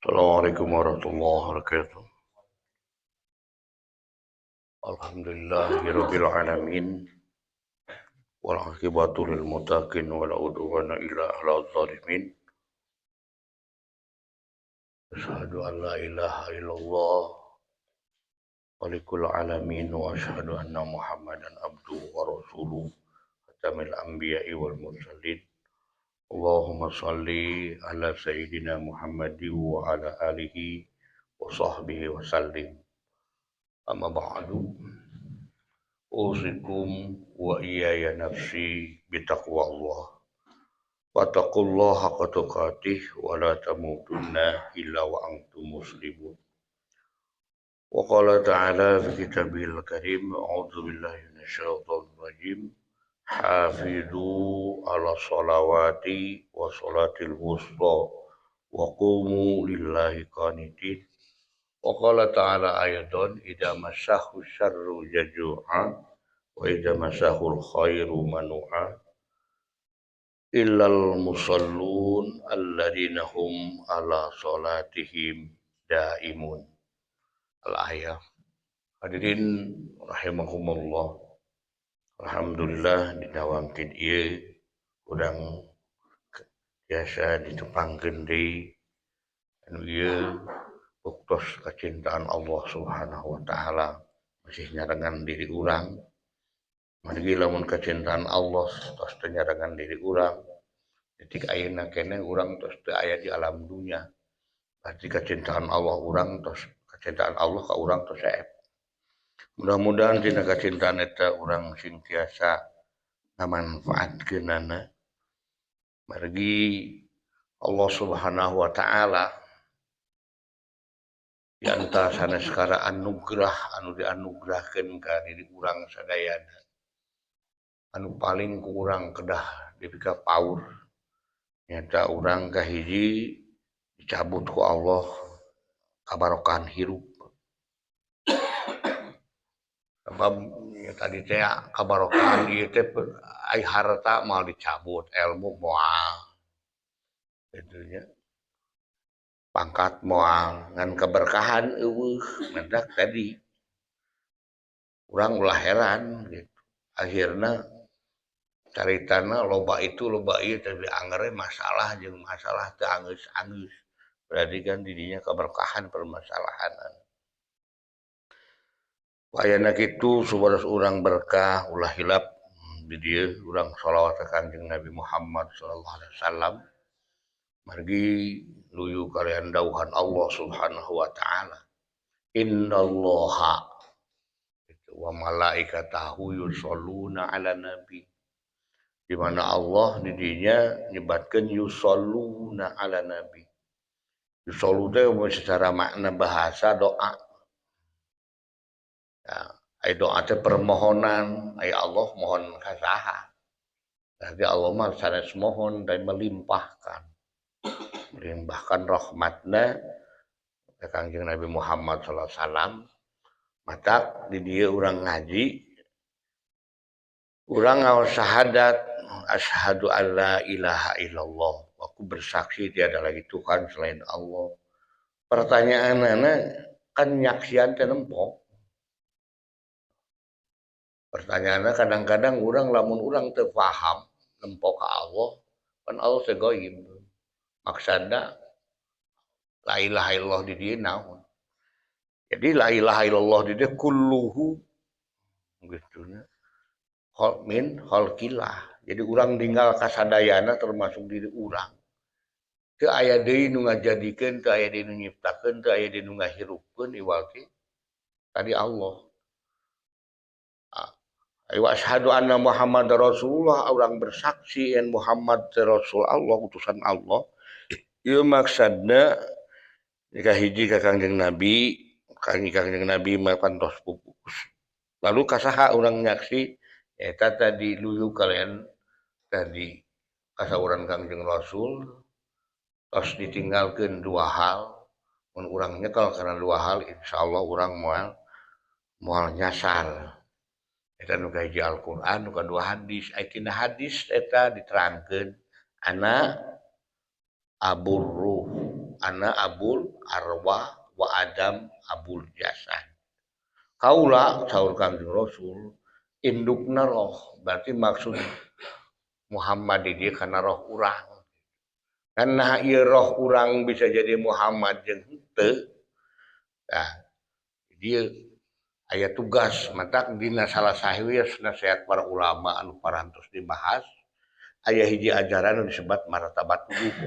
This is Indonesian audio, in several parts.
Assalamualaikum warahmatullahi wabarakatuh. Alhamdulillahirabbil alamin. Wal aqibatu lil muttaqin wala udwana illa 'alal zalimin. Asyhadu an la ilaha illallah malikul alamin wa asyhadu anna Muhammadan abduhu wa rasuluh. Khatamil anbiya'i wal mursalin. Allahumma shalli ala sayyidina Muhammadin wa ala alihi wa sahbihi wa sallim. Amma ba'du. Usikum wa iyaya nafsi bitaqwa Allah. Wattaqullaha haqqa tuqatih wa la tamutunna illa wa antum muslimun. Wa qala ta'ala fi kitabihil karim, a'udzu billahi minasyaitonir rajim. Hafizu ala sholawati wa sholatil wusta wa qumu lillahi qanitin. Wa qala ta'ala ayatan idza massahu syarru jazu'a wa idza massahul khairu manu'a illal musallun alladzina hum ala salatihim daimun. Al-ayah. Hadirin rahimahumullah. Alhamdulillah dinawangkeun ieu urang biasa ditepangkeun deui anu ieu buktos kecintaan Allah Subhanahu wa taala masih nyarengan diri urang. Margi lamun kecintaan Allah tos teu nyarengan diri urang, detik ayeuna keneh urang tos teu aya di alam dunya. Berarti kecintaan Allah urang tos kecintaan Allah ka urang tos saep. Mudah-mudahan tina kecintaan eta urang sentiasa ngamanfaatkeunana. Margi Allah Subhanahu wa taala di antara sanes kara anugerah anu dianugerahkeun ka diri urang sadayana. Anu paling ku urang kedah dipika paur nyata urang kahiji dicabut ku Allah kabarokahan hirup. Sebab tadi teh kabarokahan ieu teh ai harta moal dicabut, ilmu moal. Gitu nya. Pangkat moal ngan keberkahan eueuh mendak tadi. Urang ulah heran gitu. Akhirna caritana loba itu loba ieu tapi anggernya masalah jeung masalah teu angeus-angeus. Berarti kan didinya keberkahan permasalahan. Wayana kitu supados urang berkah ulah hilap di dieu urang shalawat ka Kanjeng Nabi Muhammad sallallahu alaihi wasallam. Margi luyu kalian dauhan Allah Subhanahu wa taala. Innallaha wa malaikatahu yusholluna ala nabi. Di mana Allah di dinya nyebatkeun yusholluna ala nabi. Yusollu teh secara makna bahasa doa. Ya, ai doa teh permohonan, ai Allah mohon ka saha. Berarti Allah mah sanes mohon dan melimpahkan rahmatna ka Kanjeng Nabi Muhammad sallallahu alaihi wasallam. Mata di dieu urang ngaji urang ngaos syahadat asyhadu alla ilaha illallah. Aku bersaksi tiada lagi Tuhan selain Allah. Pertanyaanna kan nyaksian teh nempok. Pertanyaanna kadang-kadang urang lamun urang teu paham nempok ka Allah, kan Allah teh goib. Maksudna la ilaha illallah di dieu naon? Jadi la ilaha illallah di dieu kulluhu gitu nya. Min khalqillah. Jadi urang tinggal kasadayana termasuk diri urang. Teu aya deui nu ngajadikeun, teu aya deui nu nyiptakeun, teu aya deui nu ngahirupkeun iwal teh tadi Allah. Wa asyhadu anna Muhammadar Rasulullah, urang bersaksi yen Muhammad teh Rasul Allah, utusan Allah. Ieu maksudna jika hiji ka Kanjeng Nabi, Kanjeng Nabi mah pantos pupus. Lalu kasaha urang nyaksi eta tadi luyu kalian tadi kasauran Kanjeng Rasul tos ditinggalkeun dua hal. Mun urang nyekel kana dua hal insyaallah urang moal nyasar. Eta nu kahiji Al-Qur'an, nu kadua hadis. Aitina hadis eta diterangkeun ana aburru ana abul arwah wa adam abul jasad. Kaula saur Kangjeng Rasul indukna roh, berarti maksud Muhammad di dia karena roh urang. Karena ieu roh urang bisa jadi Muhammad jeung henteu. Nah, dia aya tugas mata dina salah sahiwis nasihat para ulama anu parantos dibahas aya hiji ajaran anu disebut martabat tuduh.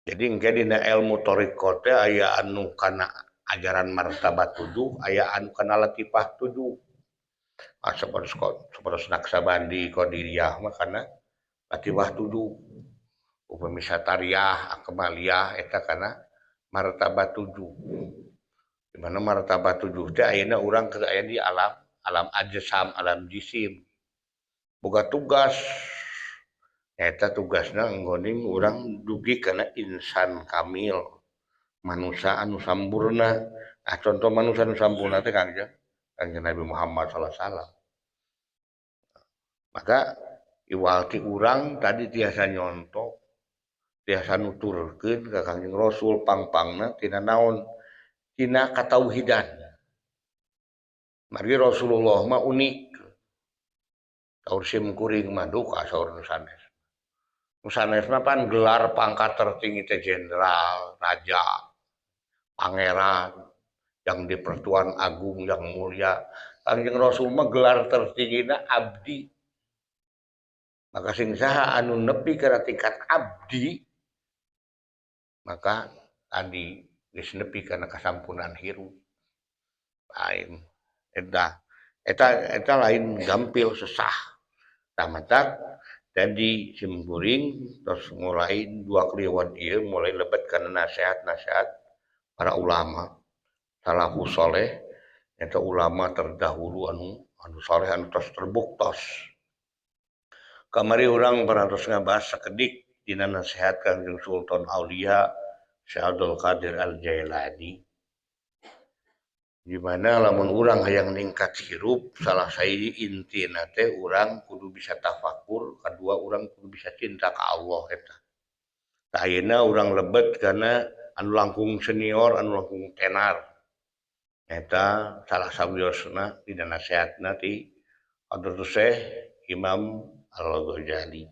Jadi engke dina ilmu thariqah teh aya anu kana ajaran martabat tuduh, aya anu kana latifah tuduh. Sapertos Naksabandi Qadiriyah mah kana latifah tuduh. Upami Satariyah, Akmaliyah eta kana martabat tujuh. Di mana martabat tujuh teh ayeuna urang keur aya di alam ajsam, alam jisim. Boga tugas eta tugasna nggoning urang dugi kana insan kamil, manusia anu sampurna. Contoh manusia anu sampurna teh Kangjeng Nabi Muhammad sallallahu alaihi wasallam. Maka iwal ti urang tadi tiasa nyontok biasa nuturkeun ka Kangjeng Rasul pangpangna tina naon tina katauhidan. Mari Rasulullah mah unik. Saur sim kuring mah duka saur nu sanes. Nu sanes mah pan gelar pangkat tertinggi teh jenderal, raja, pangeran, yang di Pertuan Agung yang mulia. Kangjeng Rasul mah gelar tertinggina abdi. Maka sing saha anu nepi kana tingkat abdi maka tadi geus nepi kana kasampunan hirup. Lain eta lain gampil sesah. Tamatak jadi simkuring terus mulai dua kliwon ieu mulai lebet kana nasihat-nasihat para ulama salafus saleh eta ulama terdahulu anu saleh anu tos terbuktos. Kamari urang parantos ngabahas sakedik dina nasihat Kangjeng Sultan Aulia Syekh Abdul Qadir Al-Jailani. Di mana lamun urang hayang ningkat hirup salah saiji intina teh urang kudu bisa tafakur, kadua urang kudu bisa cinta ka Allah eta. Tah ayeuna urang lebet kana anu langkung senior, anu langkung tenar. Eta salah sawiosna dina nasihatna ti Hadratus Syekh Imam Al-Ghazali.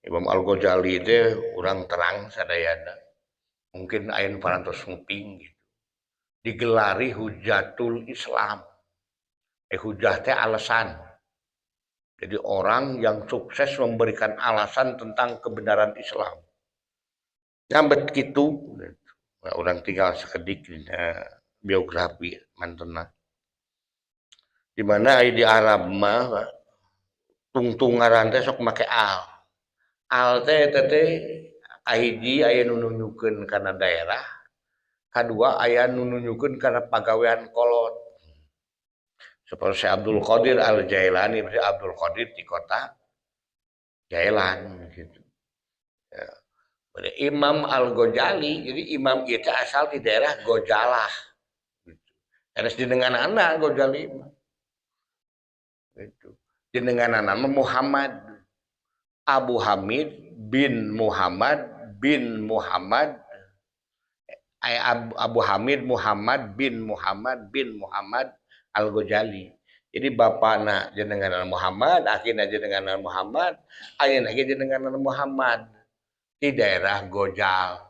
Imam Al-Ghazali teh urang terang sadayana. Mungkin ayeuna parantos nguping gitu. Digelari Hujatul Islam. Hujah teh alasan. Jadi orang yang sukses memberikan alasan tentang kebenaran Islam. Nyambet gitu. Nah, orang tinggal sekedik biografi mantena. Di mana di Arab mah tungtung ngaran teh sok make al. Al teh kahiji aya nu nunjukkeun kana daerah, kadua aya nu nunjukkeun kana pagawean kolot. Seperti Abdul Qadir Al-Jailani, berarti Abdul Qadir di kota Jailan gitu. Ya. Imam Al-Ghazali, jadi imam itu asal di daerah Gojalah. Gitu. Harus didengar anak Ghazali. Gitu. Jenengan nama Muhammad Abu Hamid bin Muhammad Abu Hamid Muhammad bin Muhammad Al-Ghazali. Jadi bapana jenengan Muhammad, akhirnya jenengan Muhammad, ayeuna ge jenengan Muhammad di daerah Gojal.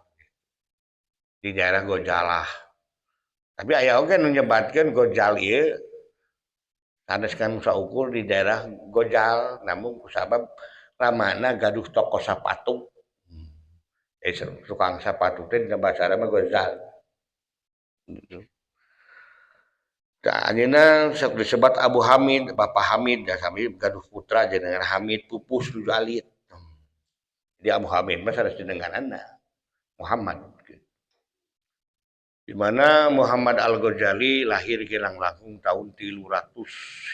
Di daerah Gojalah. Tapi aya oge nu nyebatkeun Gojal ieu sanes kan saukur di daerah Gojal, namun kusabab ramana gaduh toko sapatu. Tukang sapatu teh dina basa Arab mah Gojal. Gitu. Ayeuna sok disebut Abu Hamid, Bapak Hamid, dan Hamid gaduh putra jenengan Hamid pupus nu alit. Jadi Abu Hamid mah sanes jenenganna Muhammad. Di mana Muhammad Al-Ghazali lahir langkung tahun 300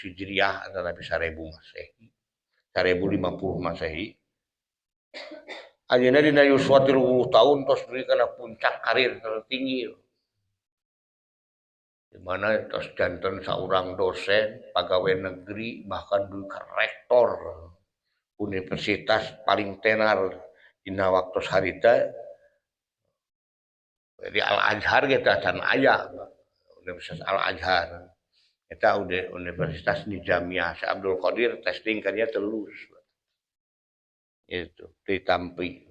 Hijriah atau 1000 Masehi. 1050 Masehi. Ayeuna dina yuswa 30 tahun tos dugi kana puncak karir tertinggi. Di mana tos janten saurang dosen, pegawai negeri, bahkan dugi ka rektor universitas paling tenar dina waktu harita di Al Azhar kita can aya Universitas Al Azhar kita udah Universitas Nizamiyah Syekh Abdul Qadir testing kan dia telus itu di Tampi.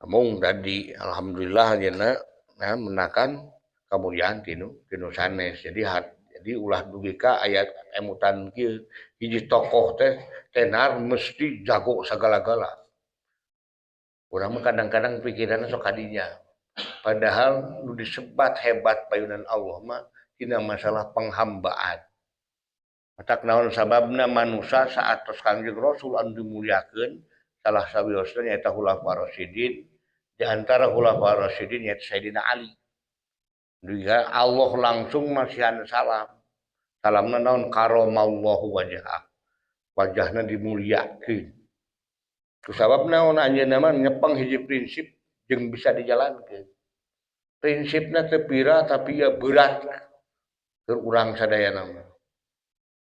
Namun tadi alhamdulillah ayeuna nah menakan kemuliaan tinu sanes. Jadi ulah dugi ka aya emutan kieu hiji tokoh teh tenar mesti jago sagala-gala. Urang mah kadang-kadang pikiranna sok kadinya. Padahal nu disebat hebat payunan Allah mah tina masalah penghambaan. Matak naon sababna manusia saat tos Kangjeng Rasul anu dimuliakeun salah sawiosna nyaeta Khulafaur Rasyidin di antara Khulafaur Rasyidin nyaeta Sayyidina Ali. Juga Allah langsung masihan salam. Salamna naon karamallahu wajhah. Wajahna dimuliakeun. Kusabab naon anjeunna mah nyepeng hiji prinsip jeung bisa dijalankeun. Prinsipna teu pira tapi ya berat keur urang sadayana mah.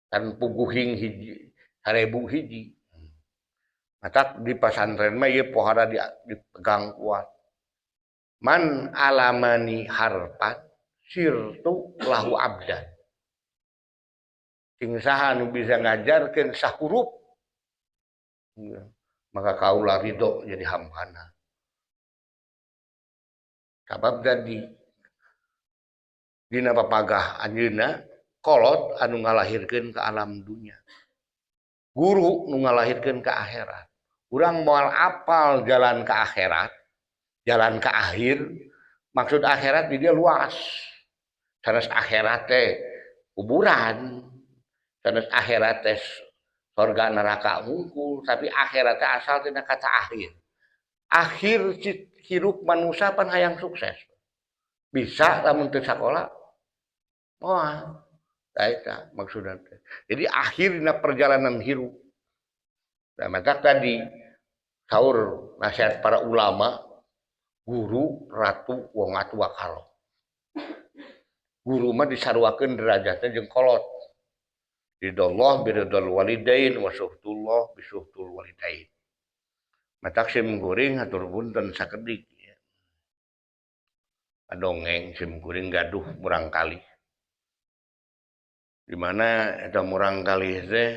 Kan puguhing hiji 1000 hiji. Matak di pesantren mah ieu pohara dipegang kuat. Man alamani harpan sirtu lahu abdan. Sing saha nu bisa ngajarkeun sahuruf maka kaula ridho jadi hambana. Sabab jadi dina papagah anjeunna kolot anu ngalahirkeun ke alam dunia. Guru nu ngalahirkeun ke akhirat. Urang moal apal jalan ke akhirat, jalan ke akhir, maksud akhirat di dia luas. Sanes akhirat teh kuburan, sanes akhirat teh surga neraka hungkul, tapi akhirat teh asal tina kata akhir. Akhir hirup manusia pan hayang sukses. Bisa lamun teu sakola. Moal. Eta maksudna teh. Jadi akhirna perjalanan hirup. Nah, maka tadi saur nasihat para ulama, guru, ratu, wong atua kalo. Guru mah disarwakeun derajatna jeung kolot. Ridallah biridal walidain wa suhtullah bisuhtul walidain. Matak sim kuring hatur punten sakedik. Adongeng sim kuring gaduh murang kali. Di mana eta murang kali teh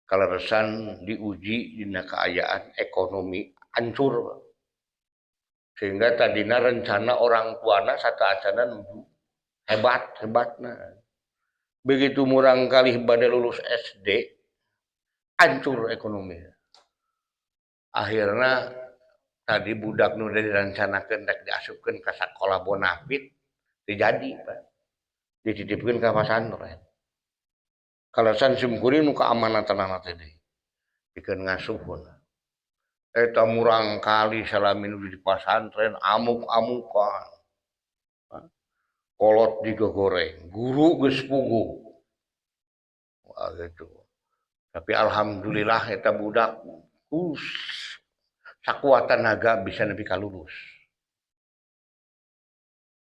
kaleresan diuji dina keayaan ekonomi hancur. Sehingga tadina rencana orang tuana sataasana nuju hebatna. Begitu murang kali bade lulus SD hancur ekonomi. Akhirnya tadi budak nu direncanakeun rek diasupkeun ka sakola bonafit terjadi Pak. Dititipkeun ka pesantren. Kalasan sim kuring nu kaamanatan teh deui. Pikeun ngasuhun. Eta murang kali salami nu di pesantren amuk-amukan. Kolot digoreng, guru geus puguh. Wah gitu. Tapi alhamdulillah eta budak sakuat tenaga bisa nepi ka lulus.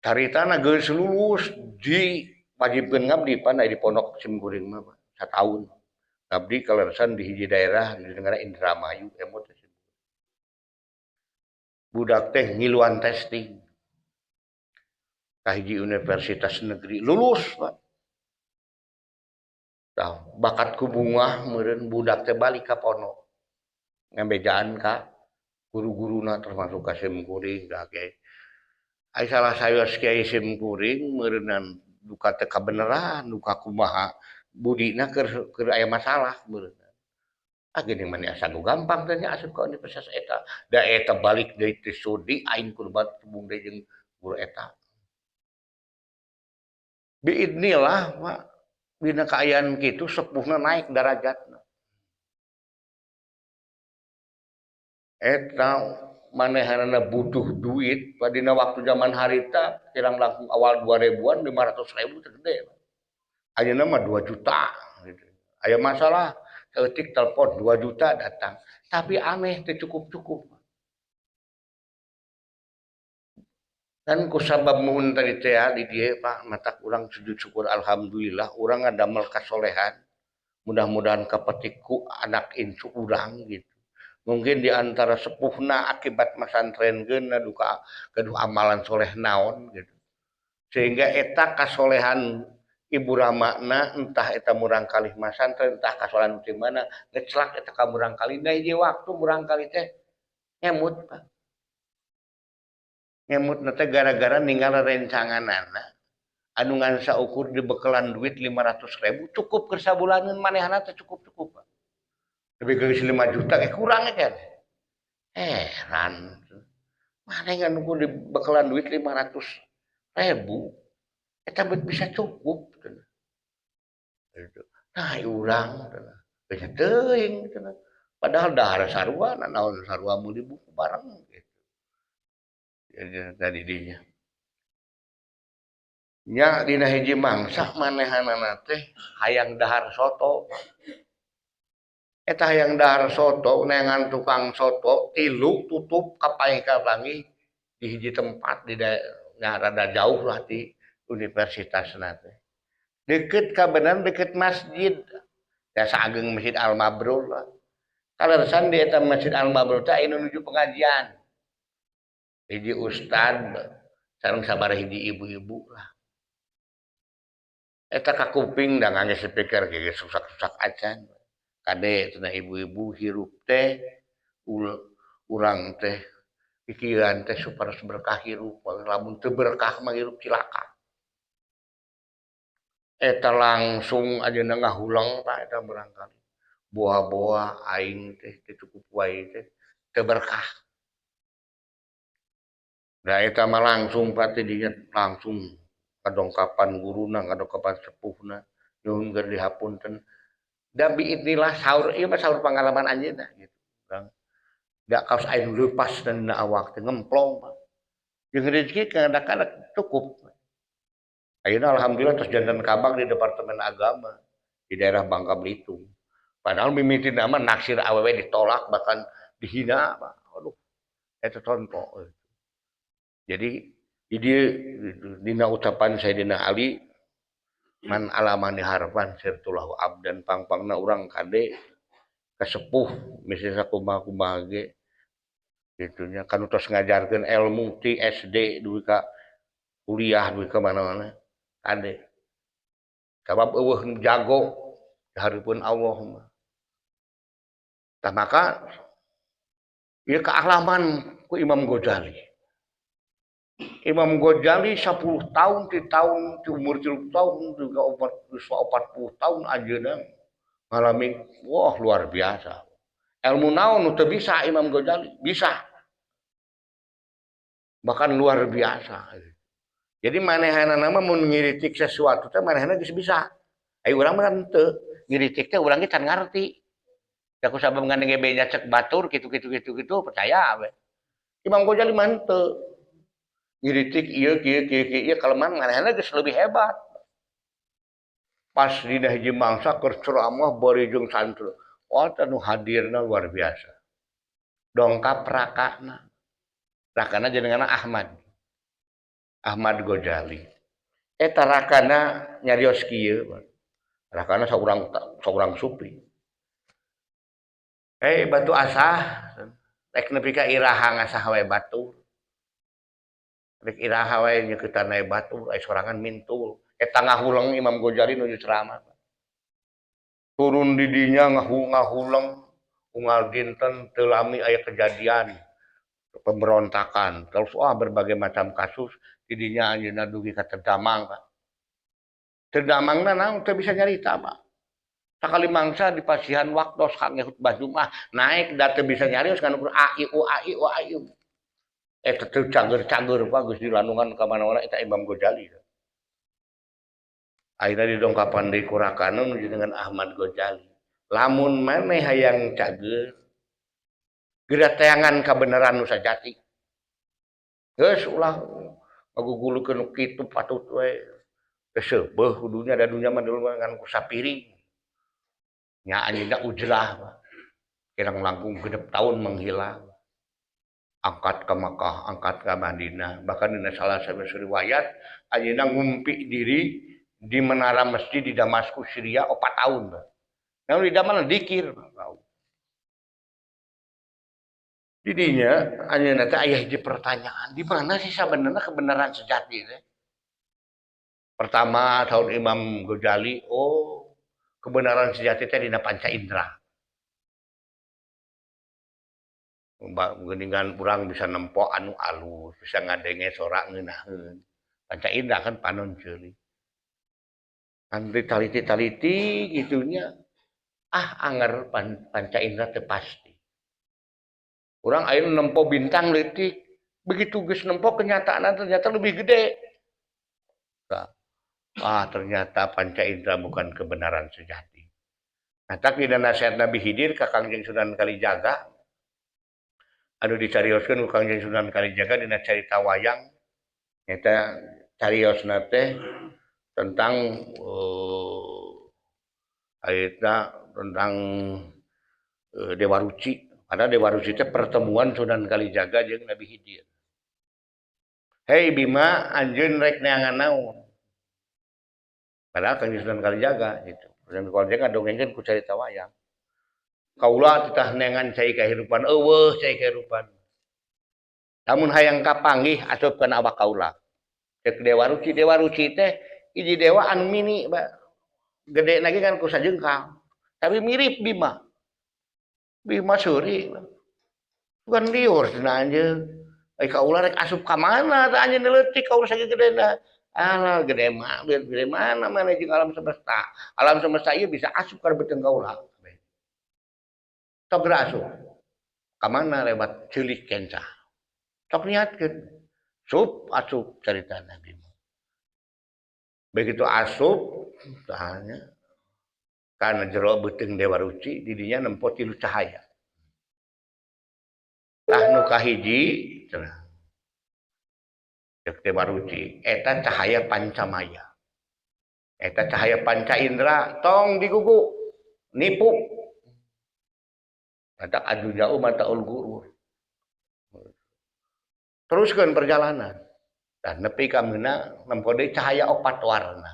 Caritana geus lulus diwajibkeun ngabdi pan di pondok sim kuring mah sataun. Ngabdi kaleresan di hiji daerah di negara Indramayu emot. Budak teh ngiluan testing. Ka hiji universitas negeri lulus Pak. Tah bakat ku bungah meureun budak teh balik ka pondok. Ngambejaan ka guru-guruna termasuk ka sim kuring da ge. Ai salah saeus kiai sim kuring meureunan duka teh kabeneran, duka kumaha budina keur aya masalah meureun. Geuning mani asa nu gampang teh nya asup ka universitas eta. Da eta balik deui teh studi aing kurbat tubung deui jeung guru eta. Biidnillah Pak, dina kaayaan kitu sepuhna naik darajatna. Eta manehanana butuh duit padina waktu zaman harita kirang langkung awal 2000-an 500.000 teh gede. Ayeuna mah 2 juta gitu. Aya masalah saeutik telepon 2 juta datang. Tapi aneh teh cukup-cukup. Dan kusabab muhun tadi teh di dieu Pak matak urang sujud syukur alhamdulillah urang ngadamel kasolehan. Mudah-mudahan kapetik ku anak incu urang gitu. mungkin di antara sepuhna akibat masantrenkeun duka keduh amalan soleh naon gitu sehingga eta kasolehan ibu ramakna entah eta murang kalih masantren entah kasolehan di mana ngeclak eta ka murang kali da hiji waktu murang kali teh ngemut Pak. Ngemut teh gara-gara ninggal rencanganana anu ngan saukur dibekalan duit 500.000 cukup keur sabulaneun manehna teh cukup Pak. Lebih geus 5 juta kurang kan. Heran. Mana yang nunggu dibekalan duit 500.000. Eta bisa cukup. Nah, urang. Bisa teuing. Padahal dahar sarua, naon sarua mau dibuku bareng. Gitu. Jadi dinya. Nya dina hiji mangsa manehanana teh hayang dahar soto. Eta hayang dahar soto nengan tukang soto tilu tutup kapaih kapangi di hiji tempat di rada jauh lah di universitas teh. Deket kabenan deket masjid. Ya saageng Masjid Al Mabrur lah. Kaleresan di eta Masjid Al Mabrur teh aya nuju pengajian. Hiji ustad sareng sabaraha hiji ibu-ibu lah. Eta ka kuping da ngangge speaker geus rusak-rusak acan. Kade cenah ibu-ibu hirup teh urang teh pikiran teh supados berkah hirup lamun teu berkah mah hirup cilaka. Eta langsung ajeuna ngahulang Pak eta barangkali. Boa-boa aing teh cukup wae teh teu berkah. Da eta mah langsung pati dinya langsung kadongkapan guruna, kadongkapan sepuhna nyuhun keur dihapunten. Da biidznillah saur ieu mah saur pengalaman anjeunna gitu. Da kaos aing leupas dan awak teh ngemplong Pak. Jeung rezeki kadang-kadang cukup. Ayeuna alhamdulillah tos janten kabag di Departemen Agama di daerah Bangka Belitung. Padahal mimitina mah naksir awewe ditolak bahkan dihina Pak. Aduh, eta contoh. Jadi dina ucapan Sayyidina Ali man alamani harfan sirtulahu abdan pangpangna urang kade kasepuh misalnya kumaha ge gitunya kan tos ngajarkeun ilmu ti SD duwi ka kuliah duwi ka mana-mana kade sabab eueuh jago hareupeun Allah mah tah maka ieu kealaman ku Imam Ghazali. Imam Ghazali 10 tahun di tahun di umur 30 tahun juga 40 tahun ajeuna ngalami wah luar biasa. Ilmu naon nu teu bisa Imam Ghazali? Bisa. Bahkan luar biasa. Jadi manehna mah mun ngiritik sesuatu teh manehna geus bisa. Ai urang mah teu. Ngiritik teh urang ge can ngarti. Da ku sabab ngandenge benya cek batur kitu percaya we. Imam Ghazali mah teu. Ngiritik ieu kelemahan manehna geus leuwih hebat. Pas dina hiji mangsa keur ceramah bari jeung santri. Oh, anu hadirna luar biasa. Dongkap rakana. Rakana jenenganna Ahmad. Ahmad Ghazali. Eta rakana nyarios kieu. Rakana saurang supi. Batu asah. Rek nepi ka iraha ngasah we batur. Rek iraha wae nyeukeutana we batur aya sorangan mintul. Eta ngahulang Imam Ghazali nuju ceramah. Turun di dinya ngahulang unggal dinten teu lami aya kejadian pemberontakan. Terus berbagai macam kasus di dinya anjeunna dugi ka Terdamang. Terdamangna naon teu bisa nyarita Pak. Sakali mangsa di pasihan waktos kangge khutbah Jumat naik da teu bisa nyarios kan ukur aiu. Eta teu cager-cager Pak geus dilandungan ka mana-mana eta Imam Ghazali. Akhirnya didongkapan di Kurakana menuju dengan Ahmad Ghazali. Lamun maneh hayang cager, gerateangan kebenaran nu sajati. Geus ulah ngagugulukeun kitu patut we. Keseubeul kudunya da dunya mah ngan ku sapiring. Nya anjeunna ujrah. Kirang langkung 6 tahun menghilang. Angkat ke Makkah, angkat ke Madinah. Bahkan dina salah satu riwayat anjeunna ngumpi diri di menara masjid di Damaskus Syria 4 tahun. Nah di mana dikir. Didinya hanya nanti ayah hiji pertanyaan, di mana sih sebenarnya kebenaran sejati teh? Pertama tahun Imam Ghazali, oh kebenaran sejati teh dina panca indera. Geuningan urang bisa nempo anu alus, bisa ngadenge sorak ngeunaheun. Panca indera kan panon ceuli. Kan taliti-taliti gitunya, ah anger panca indera teu pasti. Orang ayo nempo bintang leutik, begitu geus nempo kenyataan ternyata lebih gede. Nah, ternyata panca indera bukan kebenaran sejati. Nah, tapi dan nasihat Nabi Khidir ka Kangjeng Sunan Kalijaga anu dicarioskeun ku Kangjeng Sunan Kalijaga dina carita wayang eta cariosna teh tentang ayeuna tentang Dewa Ruci. Karena Dewa Ruci teh pertemuan Sunan Kalijaga jeung Nabi Khidir. Hei Bima, anjeun rek neangan naon? Padahal Kangjeng Sunan Kalijaga gitu. Sunan Kalijaga dongengkeun ku carita wayang. Kaula titah neangan cai kahirupan eueuh cai kahirupan. Lamun hayang kapanggih asupkeun awak kaula. Cek Dewa Ruci, Dewa Ruci teh hiji dewa anu mini, gede lagi kan ku sajengkal. Tapi mirip Bima. Bima seuri. Bukan liur cenah anjeun. Kaula rek asup ka mana tah anjeun leutik kaula sagegedena. Alah gede mah, gede mana mana jeung alam semesta. Alam semesta ieu bisa asup ka beuteung kaula. Sok geura asup. Ka mana lewat ceulik kenca. Sok niatkeun. Sup asup carita Nabi. Begitu asup tanya kana jero beuteung Dewa Ruci didinya nempo tilu cahaya. Tah nu kahiji cenah. Cek Dewa Ruci, eta cahaya pancamaya. Eta cahaya panca indera tong digugu nipu. Ada adu jauh mata ul guru. Teruskan perjalanan. Dan nepi ka meuna nempo deui cahaya opat warna.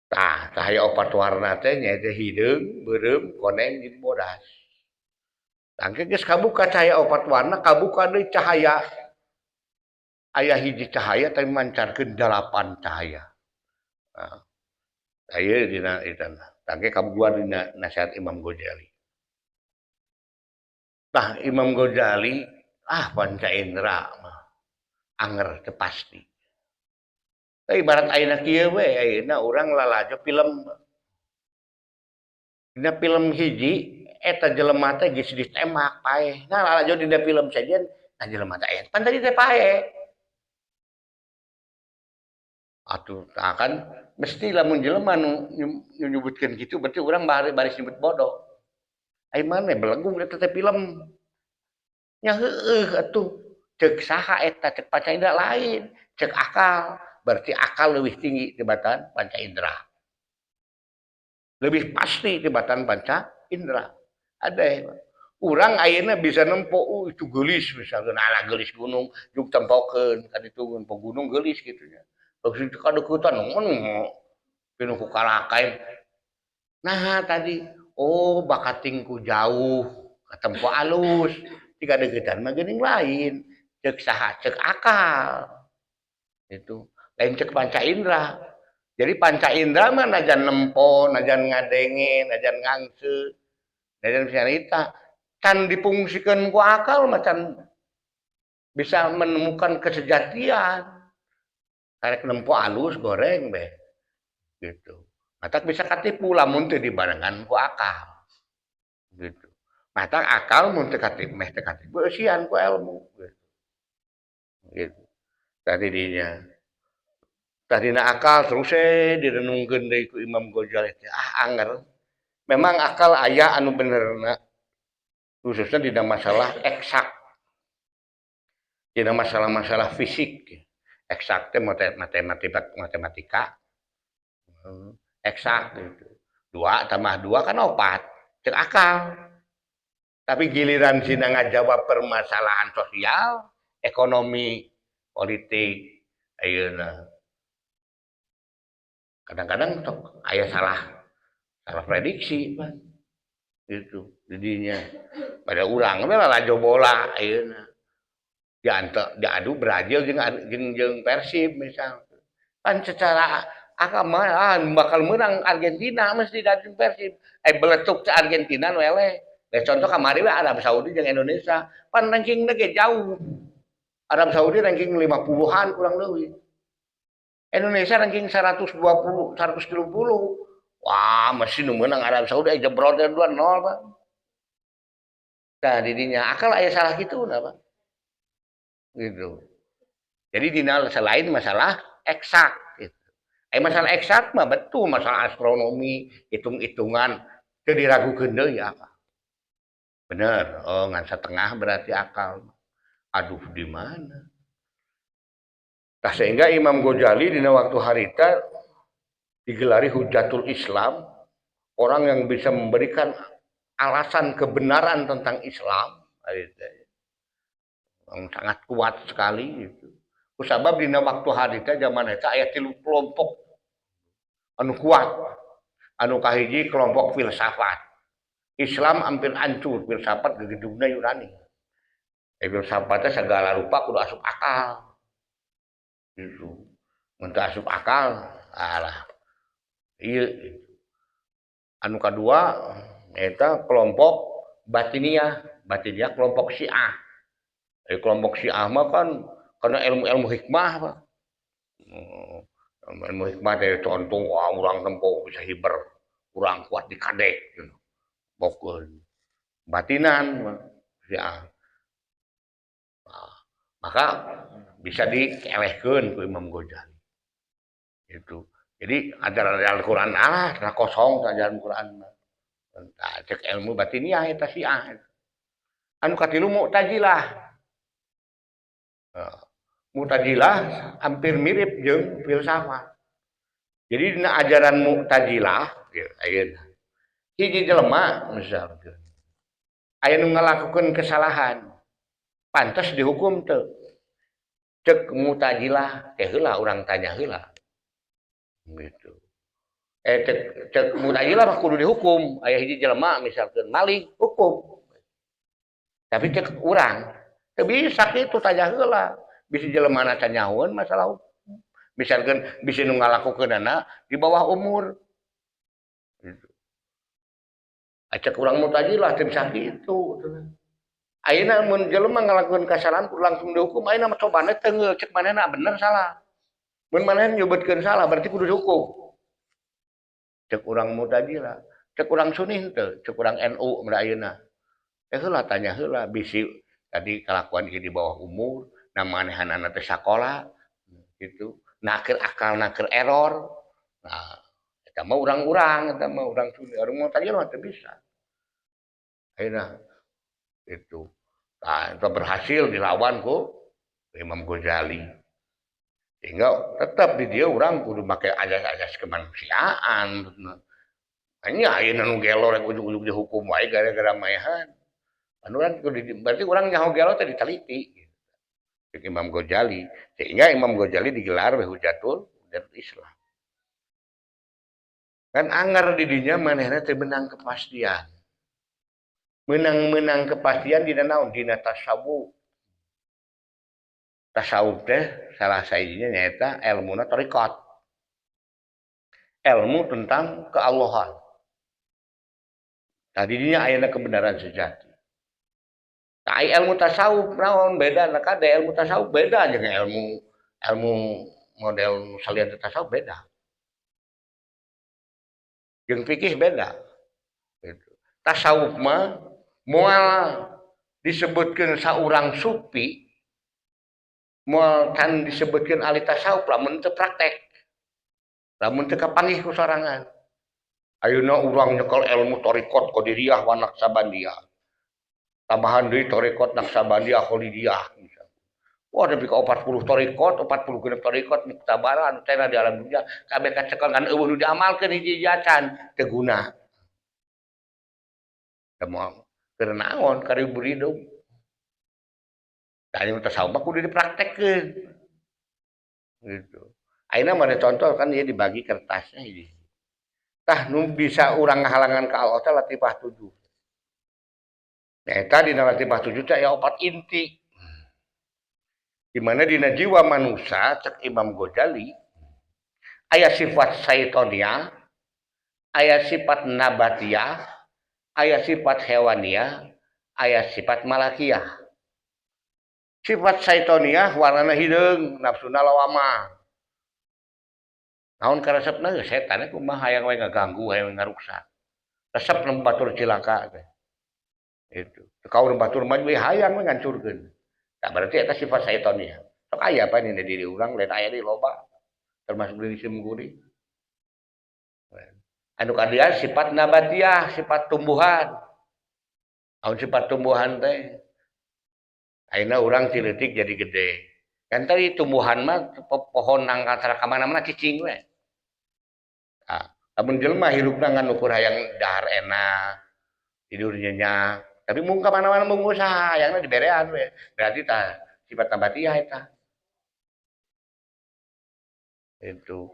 Tah, cahaya opat warna teh nyaeta hideung, beureum, koneng jeung bodas. Tangke geus kabuka cahaya opat warna, kabuka deui cahaya. Aya hiji cahaya tapi mancarkeun 8 cahaya. Nah, aya dina itana. Tangke kabukuan dina nasihat Imam Ghazali. Nah, Imam Ghazali panca indera mah anger teu pasti. Ibarat ayeuna kieu we, ayeuna urang lalajo film. Dina film hiji eta jelema teh geus ditembak paeh. Nah lalajo dina film sajian, nah jelema teh aya pan tadi teh paeh. Atuh tah kan mesti lamun jelema nu nyebutkeun kitu berarti urang baris nyebut bodoh. Ai mane belenggu eta teh film. Nya heueuh atuh. Cek saha eta cek panca indera lain, cek akal. Berarti akal leuwih tinggi tibatan panca indera. Lebih pasti tibatan panca indera. Ada urang ayeuna bisa nempo itu geulis misalkan ala geulis gunung juk tempokeun kan itu nempo gunung geulis kitu nya. Begitu kadeukutan naon pinu ku kalakain. Nah tadi bakatingku jauh katempo alus. Tiga degetan mah geuning lain. Cek saha cek akal. Itu lain cek panca indera. Jadi panca indera mah najan nempo, najan ngadenge, najan ngangse, najan carita, can dipungsikeun ku akal mah can bisa menemukan kesejatian. Karek nempo alus goreng be. Gitu. Matak bisa katipu lamun teu dibarengan ku akal. Gitu. Matak akal mun teu katipu meh teu katipu eusian ku ilmu. Gitu. Tadi dinya. Tadina akal terus direnungkeun deui ku Imam Ghazali teh anger. Memang akal aya anu benerna khususnya dina masalah eksak. Dina masalah-masalah fisik. Eksak teh matematika. Eksak gitu. 2 tambah 2 kan 4. Cek akal. Tapi giliran sina ngajawab permasalahan sosial, ekonomi, politik, ayeuna kadang-kadang aya salah prediksi. gitu didinya pada urang we lajo bola ayeuna diadu Brazil jeung Persib misal kan secara agama bakal menang Argentina mesti datang Persib beletuk ke Argentina wele contoh kemarin Arab Saudi jeung Indonesia pan rankingna ge jauh Arab Saudi ranking 50-an kurang leuwih Indonesia ranking 120 130 wah masih nu menang Arab Saudi jebrotnya 2-0 Pak nah didinya akal aya salah kitu Pak gitu jadi dina selain masalah eksak gitu. Masalah eksak mah betul masalah astronomi hitung-hitungan teu diragukeun deui apa bener oh ngan setengah berarti akal aduh di mana nah sehingga Imam Ghazali dina waktu harita digelari Hujatul Islam orang yang bisa memberikan alasan kebenaran tentang Islam yang sangat kuat sekali gitu. Kusabab dina waktu harita zaman eta aya 3 kelompok anu kuat anu kahiji kelompok filsafat Islam hampir hancur filsafat gegedugna Yunani filsafatnya segala rupa kudu asup akal gitu mun asup akal alah iya anu kadua eta kelompok batiniah kelompok Syiah kelompok Syiah mah kan karena ilmu-ilmu hikmah Pak. Ilmu hikmah dari contoh wah urang tempo bisa hiber urang kuat di kadek gitu. Pokok batinan Syiah nah, maka bisa dielehkeun ku Imam Ghazali itu jadi ajaran Al-Quran kosong ajaran Quran cek ilmu batiniah eta Syiah anu katilu Mu'tazilah Mu'tazilah hampir mirip jeung filsafat. Jadi dina ajaran Mu'tazilah ayeuna hiji jelema misalkan aya nu ngalakukeun kesalahan pantes dihukum teu cek Mu'tazilah teh heula urang tanya heula gitu cek Mu'tazilah mah kudu dihukum aya hiji jelema misalkan maling hukum tapi cek urang teu bisa kitu tanya heula bisa jelemana canyahoun masalah hukum misalkan bisa nu ngalakukeunana di bawah umur gitu acak urang Mu'tazilah teu bisa kitu ayeuna mun jelema ngalakukeun kasalahan langsung dihukum ayeuna mah cobana teungeul cek manehna bener salah mun manehna nyebutkeun salah berarti kudu dihukum cek urang Mu'tazilah cek urang Sunni teu cek urang NU mun ayeuna heula tanya heula bisi tadi kelakuan ieu di bawah umur namanehanana teh sakola gitu naker akal naker error nah eta mah urang-urang eta mah urang Sunni urang Mu'tazilah mah teu bisa ayeuna itu nah itu berhasil dilawan ku Imam Ghazali sehingga tetap di dia orang kudu make ajas-ajas kemanusiaan hanya ayeuna nu gelo rek ujug-ujug dihukum wae gara-gara maehan anu kan berarti urang nyaho gelo teh diteliti Imam Ghazali sehingga Imam Ghazali digelar Hujatul Islam kan anggar di dinya manehna teh menang kepastian menang kepastian dina naon dina tasawuf teh salah sajinya nyaeta ilmuna tarekat ilmu tentang keallahan tadi dinya ayana kebenaran sejati nah, ilmu tasawuf naon beda nah kade ilmu tasawuf beda jeung ilmu model salian tasawuf beda jeung fikih beda gitu. Tasawuf mah moal disebutkeun saurang sufi moal kan disebutkeun ahli tasawuf lamun teu praktek lamun teu kapanggih ku sorangan ayeuna urang nyekel ilmu tarekat qadiriyah wa naqsabandiyah tambahan deui tarekat naqsabandiyah khalidiyah wah nepi ka 40 tarekat 40 genep tarekat muktabaran teh di alam dunia kabeh kacekel kan eueuh nu diamalkeun hiji jacan teu guna teu moal keur naon karibur hidup tah tasawuf mah kudu dipraktekkeun gitu ayeuna mah ada contoh kan ieu dibagi kertasnya hiji tah nu bisa urang ngahalangan ka Allah teh Latifah 7 Eta dina latibah 7 teh aya 4 inti. Di mana dina jiwa manusia cek Imam Ghazali aya sifat syaitonia, aya sifat nabatiyah, aya sifat hewaniyah, aya sifat malakiyah. Sifat syaitonia warnana hideung, nafsuna lawama. Naon karesepna setan kumaha hayang we ngaganggu, hayang ngaruksak. Resep nu batur cilaka teh. Itu. Kaur batur mah we hayang we ngancurkeun. Nah, berarti eta sifat syaitonia. Sok aya apa nih diri urang lain aya di loba. Termasuk diri simguri. Anu kadia sifat nabatiyah, sifat tumbuhan. Aun sifat tumbuhan teh ayeuna urang cileutik jadi gede. Kan tadi tumbuhan mah pohon nangka tara ka mana-mana cicing we. Nah, lamun jelema hirupna ngan ukur hayang dahar enak, tidur nyenyak, tapi mun ka mana-mana mung usaha hayangna diberean we. Berarti tah sifat nabatiyah eta. Itu.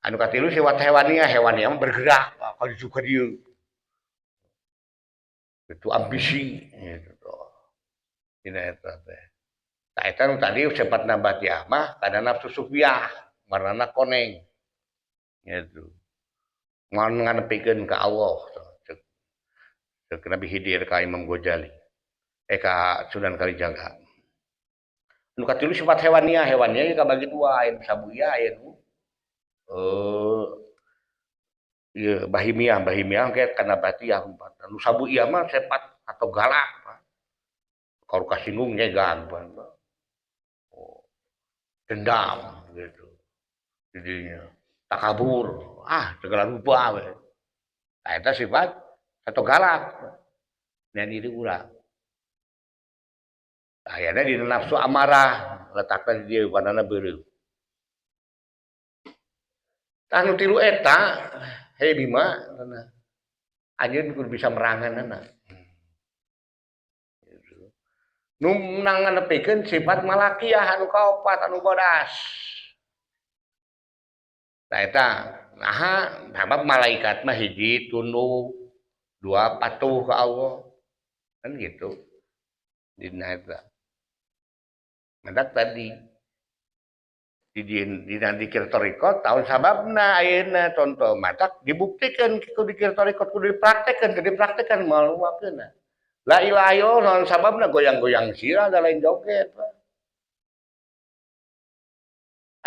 Anu katilu sifat hewaniah, hewaniah mah bergerak, ka ditu ka dieu. Itu ambisi gitu. Dina eta teh. Tah eta nu tadi sifat nabatiyah mah kana nafsu sufiyah, marnana koneng. Gitu. Ngan nganepikeun ka Allah. Ceuk Nabi Khidir ka Imam Ghazali. Ka Sunan Kalijaga. Nu katilu sifat hewaniah, hewaniah kabagi dua, aya sabuya aya nu ieu bahimiah, bahimiah ge kana batiyah umpatna. Nu sabuya mah sifat atau galak. Kalau kasinggung nyegan, dendam gitu. Jadinya takabur, segala rupa we. Nah, eta sifat atau galak. Nya diri urang. Ayeuna di nafsu amarah letakna di dieu warnana beureum. Tah nu tilu eta, hei Bima, anjeun kudu bisa meranganana. Nu nanganepikeun sifat malakiyah anu kaopat anu bodas. Nah eta naha sabab malaikat mah hiji tunduk, dua patuh ka Allah. Kan gitu. Dina eta. Madak tadi di dikir torikot tahun sababna ayeuna contoh matak dibuktikan ku dikir torikot kudu dipraktekkeun maluakeun. La ilaha illallah naon sababna goyang-goyang sirah da lain joget.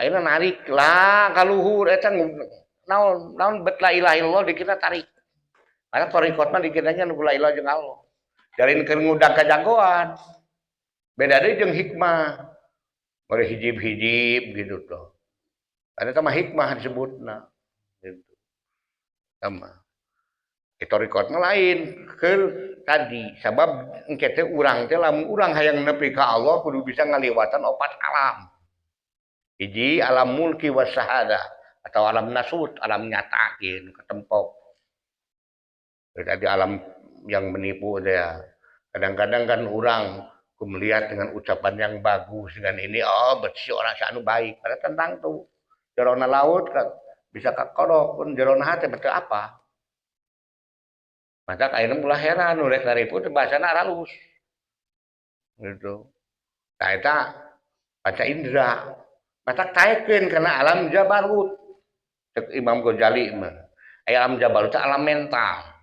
Ayeuna narik lah ka luhur eta naon bet la ilaha illallah dikira tarik. Karena torikot mah dikiranya nu la ilaha jeung Allah. Jalinkeun ngudag ka jagoan. Beda deui jeung hikmah. Mare hijib-hijib gitu tuh. Ada mah hikmah disebutna. Gitu. Sama. Torikot mah lain ke tadi sabab engke teh urang teh lamun urang hayang nepi ka Allah kudu bisa ngaliwatan 4 alam. Hiji alam mulki was syahada atau alam nasut, alam nyata gitu ketempok. Jadi alam yang menipu dia. Kadang-kadang kan orang melihat dengan ucapan yang bagus dengan ini bersih orang anu baik. Padahal tentang tuh jerona laut kan bisa kakorok pun jerona hati betul apa. Maka akhirnya mulai heran oleh karipun bahasana halus. Gitu. Nah itu panca indera. Maka taekeun karena alam jabarut. Imam Ghazali mah. Alam jabarut itu alam mental.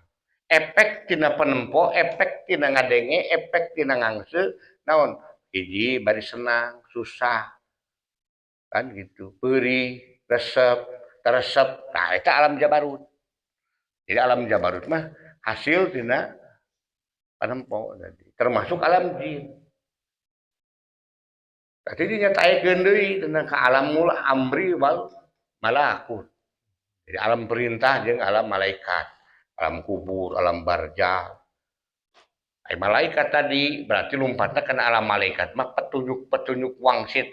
Efek tina penempo, efek tina ngadenge, efek tina ngangse, naon? Hiji bari senang, susah. Kan gitu. Perih, resep, teresep. Nah, itu alam jabarut. Jadi alam jabarut mah hasil tina penempo tadi. Termasuk alam jin. Tadi dinyatakeun deui tentang ka alam mula amri wal malakut. Jadi alam perintah jeung alam malaikat. Alam kubur, alam barzah. Malaikat tadi berarti lompatnya kena alam malaikat mah petunjuk wangsit.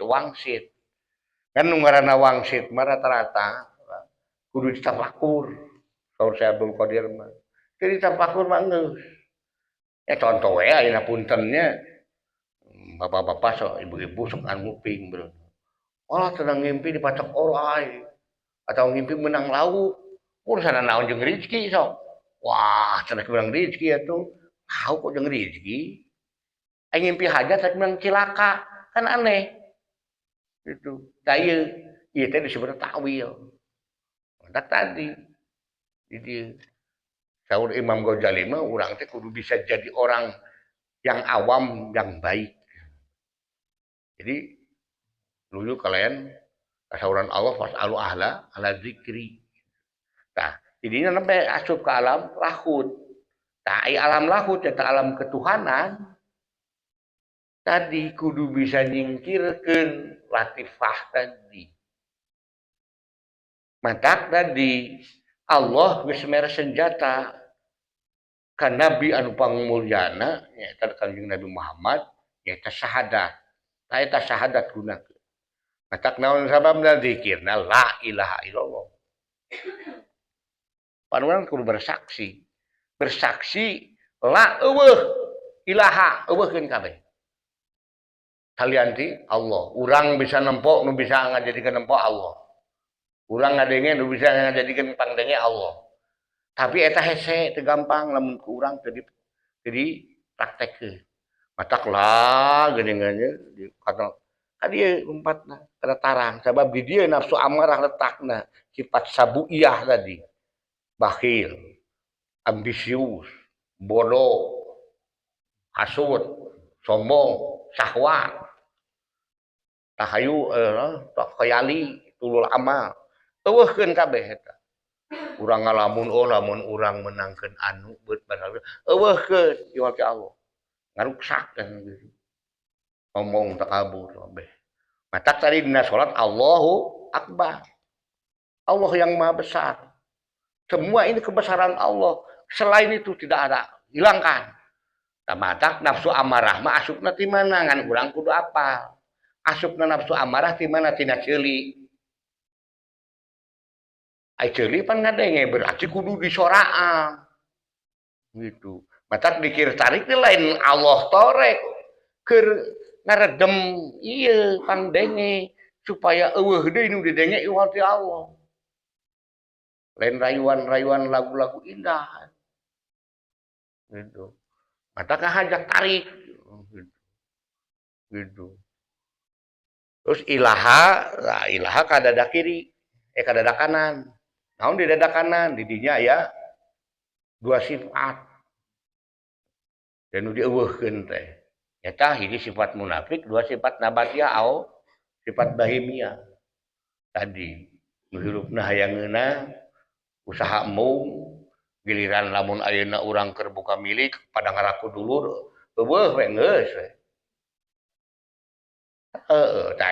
Kan nu ngaranna wangsit mah rata-rata kudu ditafakur. Saur saya Abdul Qadir mah. Jadi ditafakur mah geus. Contoh we ayeuna puntennya bapak-bapak sok ibu-ibu sok nguping bro. Oh, tenang ngimpi dipacok orai atau ngimpi menang lauk. Urusan naon jeung rezeki sok. Wah, cenah kurang rezeki atuh. tahu kok jeung rezeki aing ngimpi hajat rek menang cilaka kan aneh gitu da ieu teh disebut takwil tak tadi jadi saur Imam Ghazali mah urang teh kudu bisa jadi orang yang awam yang baik jadi dulu kalian kasauran Allah fasalu ahla ala zikri nah jadinya sampai asup ke alam lahut nah alam lahut eta alam ketuhanan tadi kudu bisa nyingkirkeun latifah tadi matak tadi Allah geus mere senjata ka nabi anu pangmulyana nyaeta Kanjeng Nabi Muhammad nyaeta syahadat eta syahadat gunakeun matak naon sababna zikirna la ilaha illallah panuran kudu bersaksi la eueuh ilaha eueuhkeun kabeh salianti Allah urang bisa nempok nu bisa ngajadikeun nempok Allah urang ngadenge nu bisa ngajadikeun pangdenge Allah tapi eta hese teu gampang lamun ku urang teu dipraktekkeun matak lah geuningannya kata kadieu umpatna kada tarang sabab di dieu nafsu amarah letakna sifat sabuiyah tadi bakhil ambisius bodoh hasud sombong syahwat tahayu khayali tulul amal eueuhkeun kabeh eta urang ngalamun lamun urang menangkeun anu beut padahal eueuhkeun ieu ti Allah ngaruksakeun gitu ngomong takabur kabeh matak tadi dina salat Allahu akbar Allah yang maha besar semua ini kebesaran Allah selain itu tidak ada hilangkan matak nafsu amarah mah asupna ti mana ngan urang kudu apal asupna nafsu amarah ti mana tina ceuli ai ceuli pan ngadenge berarti kudu disoraan gitu matak dikir tarik ti lain Allah torek keur ngaredem ieu pangdenge supaya eueuh deui nu didenge iwal ti Allah lain rayuan-rayuan lagu-lagu indah gitu matak ngahajak tarik gitu terus ilaha kadada kiri kadada kanan naon di dada kanan di dinya aya dua sifat dan nu dieuweuhkeun teh eta hiji sifat munafik dua sifat nabatiyah au sifat bahimiyah tadi nu hirupna hayangeuna usaha embung giliran lamun ayeuna urang keur buka milik pada ngaraku dulur eueuh we geus we tah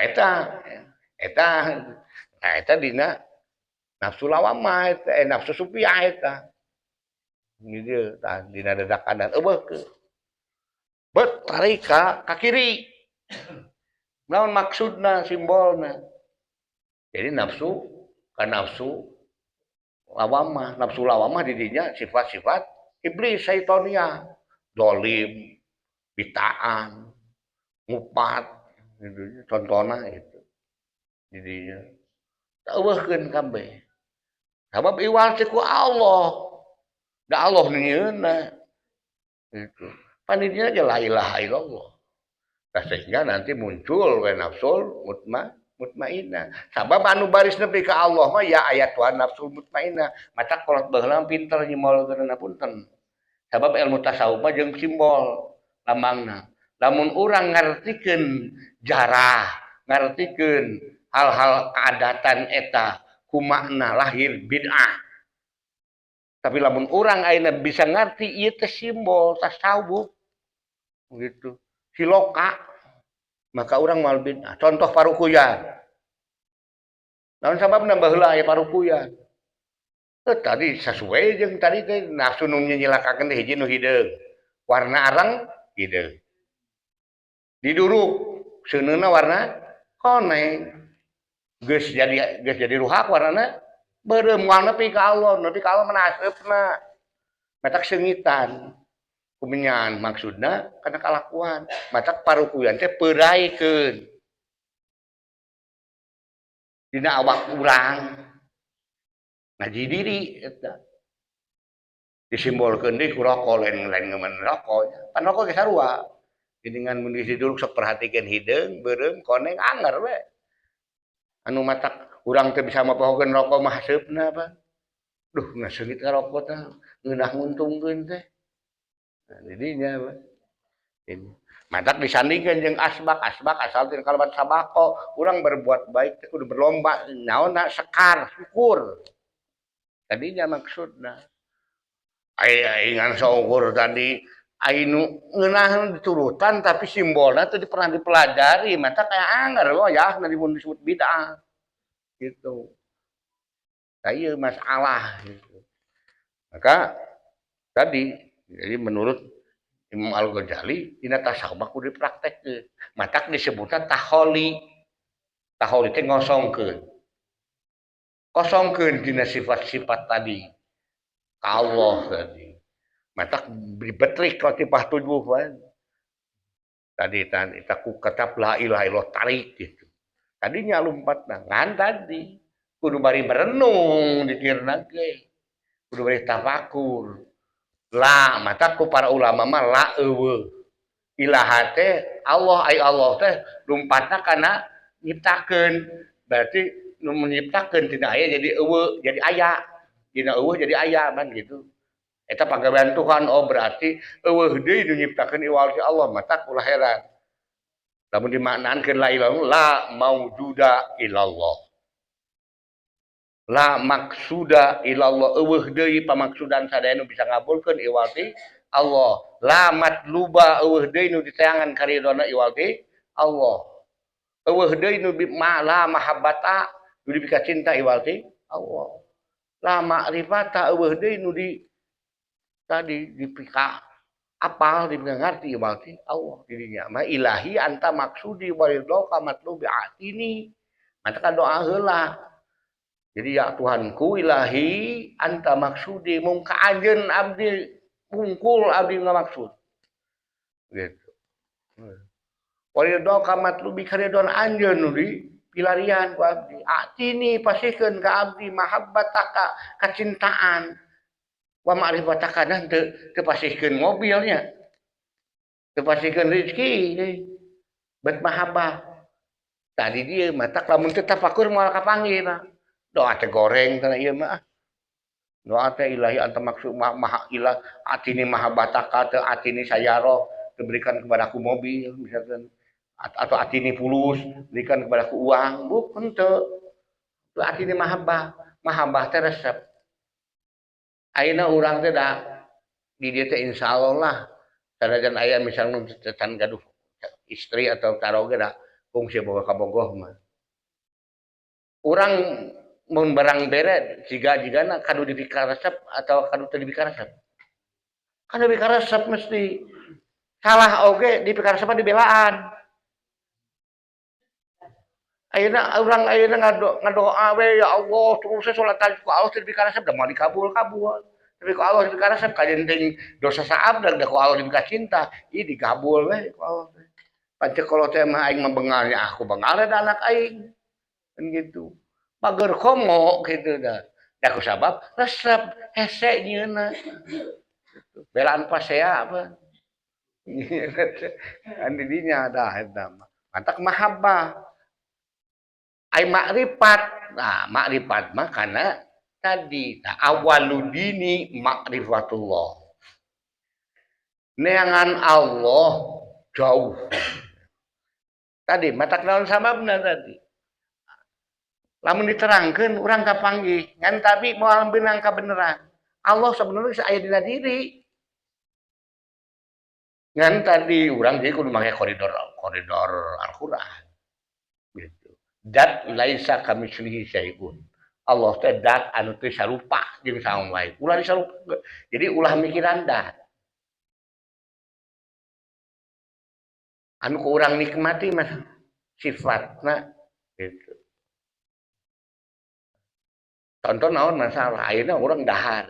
eta dina nafsu lawamah eta nafsu supiah eta gitu tah dina dada kanan eueuhkeun bet tarik ka kiri naon maksudna simbolna jadi nafsu nafsu lawamah di dinya sifat-sifat iblis syaitonia dolim bitaan ngupat gitu contohna itu di dinya eueuhkeun kabeh sabab iwal teh ku Allah da Allah nyieunna gitu pan di dinya ge la ilaha illallah sehingga nanti muncul we nafsul mutmainnah sabab anu baris nepi ka Allah mah ya ayat wa nafsul mutmainnah matak kolot baheula pinter nyimbolkeunna punten sabab ilmu tasawuf mah jeung simbol lambangna lamun urang ngartikeun jarah ngartikeun hal-hal keadatan eta ku makna lahir bid'ah tapi lamun urang ayeuna bisa ngarti ieu teh simbol tasawuf gitu siloka maka orang mal bid'ah contoh parukuyan naon sababna baheula aya parukuyan tadi sesuai jeung tadi teh nafsu nu nyilakakeun teh hiji nu hideung warna arang hideung diduruk seuneuna warna koneng geus jadi ruhak warnana beureum moal nepi ka Allah mana asepna matak seungitan kumenyan maksudna kana kalakuan matak parukuyan teh peuraikeun dina awak urang ngaji diri eta disimbolkeun deui ku rokok lain ngeuman rokok. Pan rokok ge sarua. Geuningan mun duduk sok perhatikeun hideung, beureum, koneng, anger we. Anu matak urang teu bisa mapohokeun rokok mah haseupna apa. Duh ngaseungit ka rokok teh, ngeunah nguntungkeun teh. Nah, didinya we. Ini. Matak disandingkeun jeung asbak asal teu kalaban sabako, urang berbuat baik teh kudu berlomba naonna sekar, syukur. Tadinya maksudna. Ai ngan saukur tadi ainu ngeunah diturutan tapi simbolna teu pernah dipelajari, mata kayak anger loh ya na disebut bid'ah. Gitu. Ieu masalah gitu. Maka tadi jadi menurut Imam Al-Ghazali dina tasawuf kudu dipraktekkeun. Matak disebutna taholi. Taholi teh ngosongkeun. Kosongkeun dina sifat-sifat tadi. Ka Allah tadi. Matak betrik latifah tujuh kan. Tadi ku ketap la ilaha illallah tarik gitu. Tadinya lompatna ngan tadi kudu bari merenung dikirna ge. Kudu bari tafakur. La mata ku para ulama mah la eueuh. Ilaha teh Allah ai Allah teh lompatna kana nyiptakeun. Berarti nu menciptakeun tina aya jadi eueuh jadi aya. Dina eueuh jadi aya kan gitu. Eta pagawean Tuhan oh berarti eueuh deui nu nyiptakeun iwal si Allah mata ulah heran. Lamun dimaknakeun la ilaha la maujuda illallah. La maksuda illallah eueuh deui pamaksudan sadaya nu bisa ngabulkeun iwal ti Allah. La matluba eueuh deui nu diteangan karidona iwal ti Allah. Eueuh deui nu la mahabbata nu dipika cinta iwal ti Allah. La ma'rifata eueuh deui nu tadi dipika apal dipika ngarti berarti Allah dirinya mah ilahi anta maksudi waridho kamatlubi atini maka doa heula jadi ya Tuhanku ilahi anta maksudi mung ka anjeun abdi mungkul abdi ngamaksud gitu waridho kamatlubi karidon anjeun nu di pilarian ku abdi atini pasikeun ka abdi mahabbataka kacintaan wa ma'rifataka dan teu pasihkeun mobilnya teu pasihkeun rezeki bet mahabbah tadi dia matak lamun teu tafakur moal kapanggih mah doa teh goreng teh ieu mah doa teh ilahi anta maksud maha ilah atini mahabbataka teu atini sayaro teu berikan kepadaku mobil misalkan atau atini fulus berikan kepadaku uang bukan teu atini mahabbah teh resep ayeuna urang teh da di dieu teh insyaallah lah sanajan aya misalnya tetan gaduh istri atau taroge da kungsi boga ka bogoh mah urang mun barang bere jigana kanu dipika resep atau kanu teu dipika resep kanu dipika resep mesti salah oge dipika resep dibelaan ayeuna ngadoa we ya Allah terus salat ku Allah teu dipika resep da moal dikabul tapi ku Allah dipika resep kajenting dosa saabdag da ku Allah dipika cinta ieu digabul we ku Allah pancen kalau teh mah aing mah beungal nya aku beungal da anak aing kan gitu pager komo gitu da kusabab resep hese nyieuna belaan pasea apa kan didinya dah eta mah mantak mahabbah ai makrifat nah makrifat mah kana tadi nah, awaludini makrifatullah neangan Allah jauh tadi matak naon sababna tadi lamun diterangkeun urang kapanggih ngan tapi moal beunang kabeneran Allah sebenarnya aya dina diri ngan tadi urang jadi kudu make koridor Al-Qur'an gitu dat laisa kamitslihi syai'un Allah teh dat anu teu sarupa jeung saong wae ulah disarupa jadi ulah mikiran dat anu ku urang nikmati mah sifatna gitu contoh naon masalah ayeuna urang dahar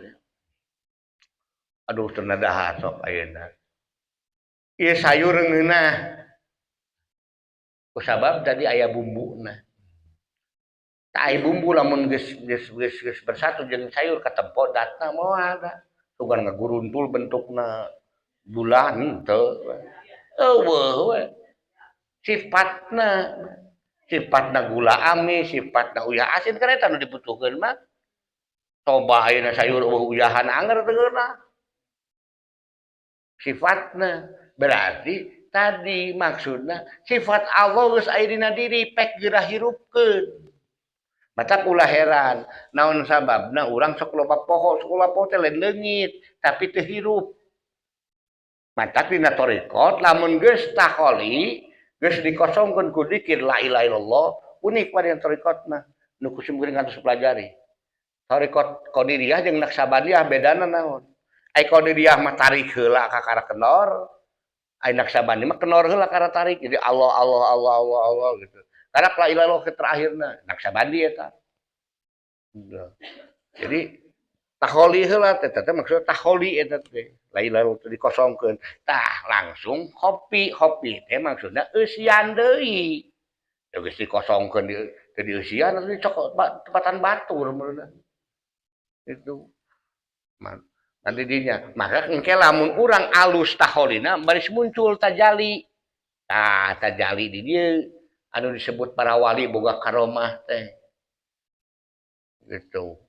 aduh teu dahar sok ayeuna ieu sayur ngeunah kusabab tadi aya bumbuna tah aya bumbu lamun geus bersatu jeung sayur katempo datna moal da tugan ngaguruntul bentukna bulan teu eueuh we sifatna gula ami sifatna uyah asin kan eta nu dibutuhkeun mah coba ayeuna sayur uyahan anger teugeuna sifatna berarti tadi maksudna sifat Allah geus aya dina diri pek geurah hirupkeun mata ulah heran naon sababna urang sok loba poho teh lain leungit tapi teu hirup mata dina tarekat lamun geus taholi geus dikosongkeun ku dzikir la ilaha illallah unik pada tarekat mah nu kusim geuning ngantos pelajari tarekat qadiriyah jeung naqsabandiyah bedana naon ai qadiriyah mah tarik heula ka kana kenor ai naqsabandi mah kenor heula kana tarik jadi Allah Allah Allah Allah Allah gitu karena la ilaha illallah terakhirna naqsabandi eta jadi taholi heula teh maksudna taholi eta teh la ilaha illallah dikosongkeun tah langsung hopi teh maksudna eusian deui geus dikosongkeun teu dieusian atuh dicok tempatan batur menurutna itu nanti dinya maka engke lamun urang alus taholina baris muncul tajali tajali di dieu anu disebut para wali boga karomah teh gitu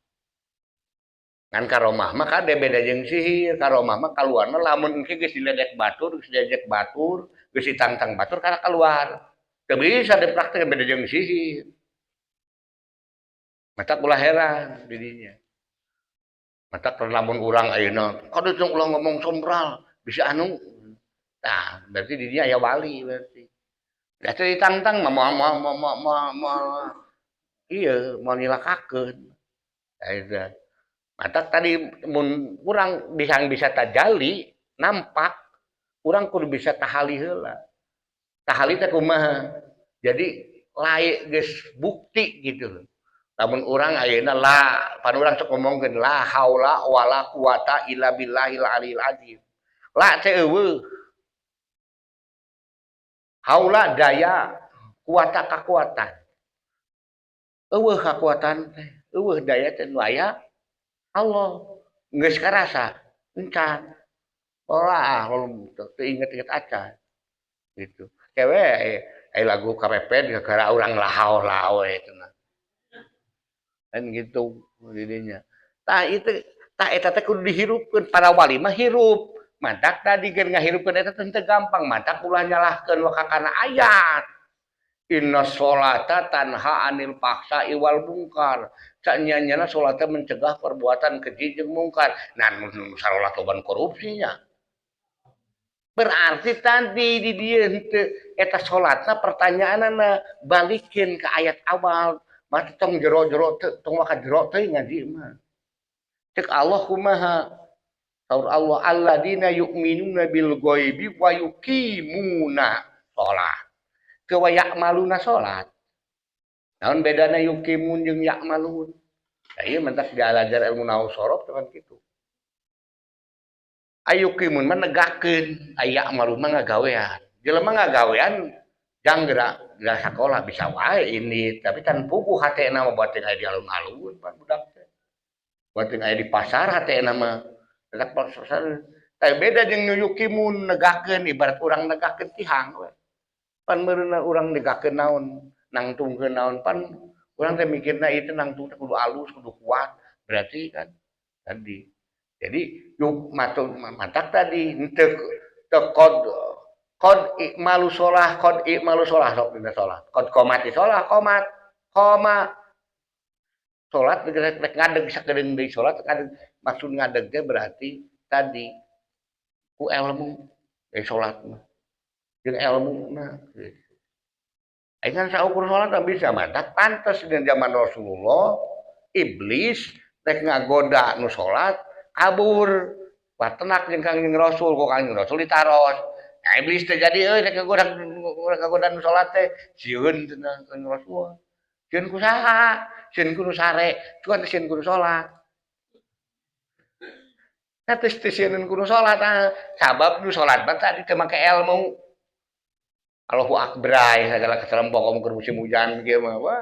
ngan karomah mah kade beda jeung sihir karomah mah kaluarna lamun engke geus diledek batur geus ditangtang batur kana kaluar teu bisa dipraktek beda jeung sihir mata ulah heran di dinya mata lamun urang ayeuna kada tong ulah ngomong sombral bisa anu tah berarti di dinya aya wali berarti da teu ditantang mah ieu mau nilakakeun eta mata tadi mun urang bisa tajali nampak urang kudu bisa tahali heula tahali teh kumaha jadi laek geus bukti gitu loh lamun urang ayeuna la pan urang sok ngomongkeun la haula wala quwata illa billahil aliyil azim la teh eueuh haula daya kuwata kakuatan eueuh kakuatan teh eueuh daya teh nu aya Allah geus karasa encan ora teu inget-inget acan gitu kewe aya lagu kapepet gara urang lahao eta kan gitu didinya tah itu tah eta teh kudu dihirupkeun para wali mah hirup madak tadi keur ngahirupkeun eta teh teu gampang madak ulah nyalahkeun wakakana ayat inna sholata tanha anil fahsya'i wal munkar sanyanyana salat teh mencegah perbuatan keji jeung mungkar nah salat loban korupsinya berarti tadi di dieu henteu eta salatna pertanyaanna balikeun ke ayat awal mati tong jero-jero tong maka jero teuing ngaji mah cek Allah kumaha saur Allah alladzina yu'minuna bil ghaibi wa yuqimuna shalah teu wa ya'maluna salat naon bedana yuqimun jeung ya'malun da ieu mentak dialajar ilmu nahwu sorof teh kan kitu ayuqimun mah negakeun ya'malun mah ngagawean jelema ngagawean jang gerak sakola bisa wae ini tapi tan puguh hatena mah bating aya di alun-alun pan budak teh bating aya di pasar hatena mah tetep pasar tapi beda jeung nu yuqimun negakeun ibarat urang negakeun tihang we pan meureunna urang negakeun naon nangtungkeun naon pan urang teh mikirna ieu teh nangtung teh kudu alus kudu kuat berarti kan tadi jadi yuk matak tadi teu kod ikmalu sholah sok dina sholat kod komati sholah komat koma sholat rek ngadeg sakedeung deui sholat ngadeg maksud ngadeg teh berarti tadi ku ilmu sholat mah jeung ilmu na aing kan saukur sholat bisa matak pantes dina zaman Rasulullah iblis rek ngagoda nu sholat kabur watenak jeung Kangjeng Rasul kok Kangjeng Rasul ditaros iblis teh jadi euy rek ngagoda nu salat teh sieun cenah Kangjeng Rasul sieun ku saha sieun ku nu sare cuman sieun ku nu salat teh sieun ku nu salat sabab nu salat mah tadi teu make ilmu Allahu akbar segala keserempok kamu keur musim hujan kieu mah wah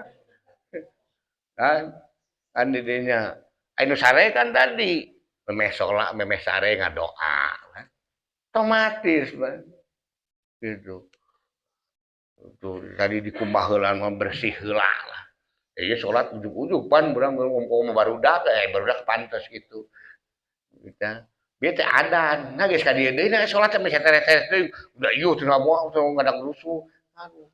kan di dinya anu sare kan tadi memeh sholat memeh sare ngadoa otomatis Bang. Gitu tuh tadi dikumbah heula bersih heula lah ya sholat ujuk-ujuk pan urang ngomong barudak barudak pantes gitu kita dia teh adan nah geus ka dieu deui na sholat teh meh teres deui udah ieu teu namoal teu ngadak rusuh aduh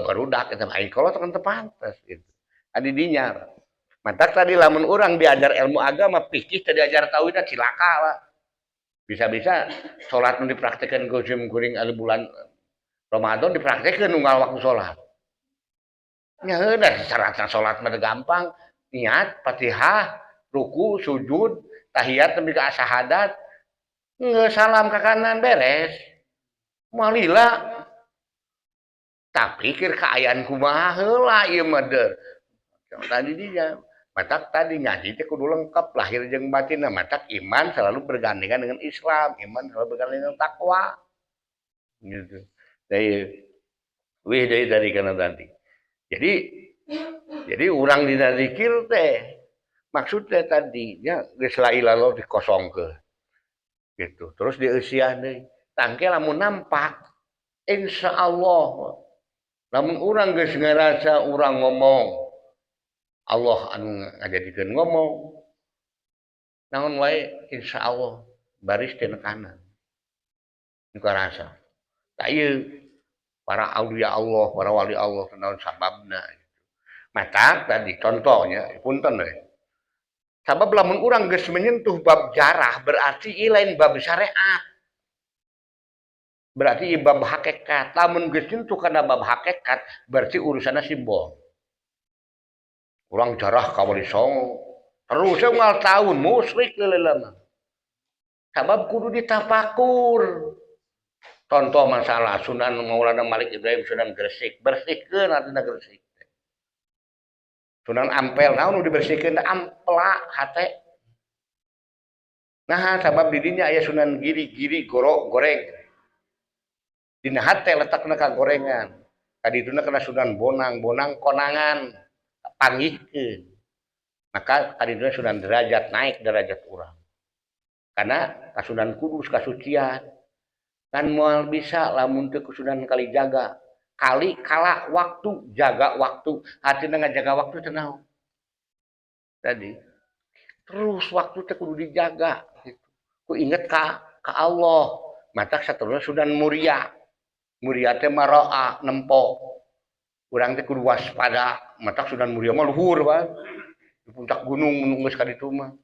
barudak eta aing kolot kan teu pantes gitu adi dinya mantak tadi lamun urang diajar ilmu agama fikih teh diajar tauhid cilaka lah bisa-bisa sholat nu dipraktekeun gojim kuring ali bulan Ramadan dipraktekeun unggal waktu sholat nya heudah syaratna sholat mah gampang niat Fatihah ruku sujud tahiyat nepi ka syahadat geus salam ka kanan beres moal lila tapi keur kaayaan kumaha heula ieu mah deur tadi dia matak tadi ngaji teh kudu lengkap lahir jeung batinna matak iman selalu bergandengan dengan Islam iman selalu bergandengan dengan takwa gitu dari dari kana tadi jadi urang dina zikir teh maksudnya tadi nya geus la ilaha dikosongkeun gitu terus dieusiah deui tangke lamun nampak insyaallah lamun urang geus ngarasa urang ngomong Allah anu ngajadikeun ngomong naon wae insyaallah baris tina kanan nu karasa ta ieu para aulia Allah para wali Allah naon sababna mata tadi contohnya punten we sabab lamun urang geus menyentuh bab jarah berarti ieu lain bab syariat berarti ieu bab hakikat lamun geus nyentuh kana bab hakikat berarti urusanna simbol urang jarah ka wali songo terus unggal tahun musyrik leuleulana sabab kudu ditafakur contoh masalah Sunan Maulana Malik Ibrahim Sunan Gresik bersihkeun artina Gresik Sunan Ampel naon nu dibersihkeun ampla hate nah sabab di dinya aya Sunan Giri goreng dina hate letakna ka gorengan kadituna kana Sunan Bonang konangan panggihkeun maka kadituna Sunan Derajat naik derajat urang karena kasunan kudus kasucian kan moal bisa lamun teu kusunan kali jaga kali kala waktu jaga waktu hatina ngajaga waktu teh naon tadi terus waktu teh kudu dijaga gitu ku inget ka Allah matak saterusna Sunan Muria teh maroa nempo urang teh kudu waspada matak Sunan Muria mah luhur bae di puncak gunung nu geus ka ditu mah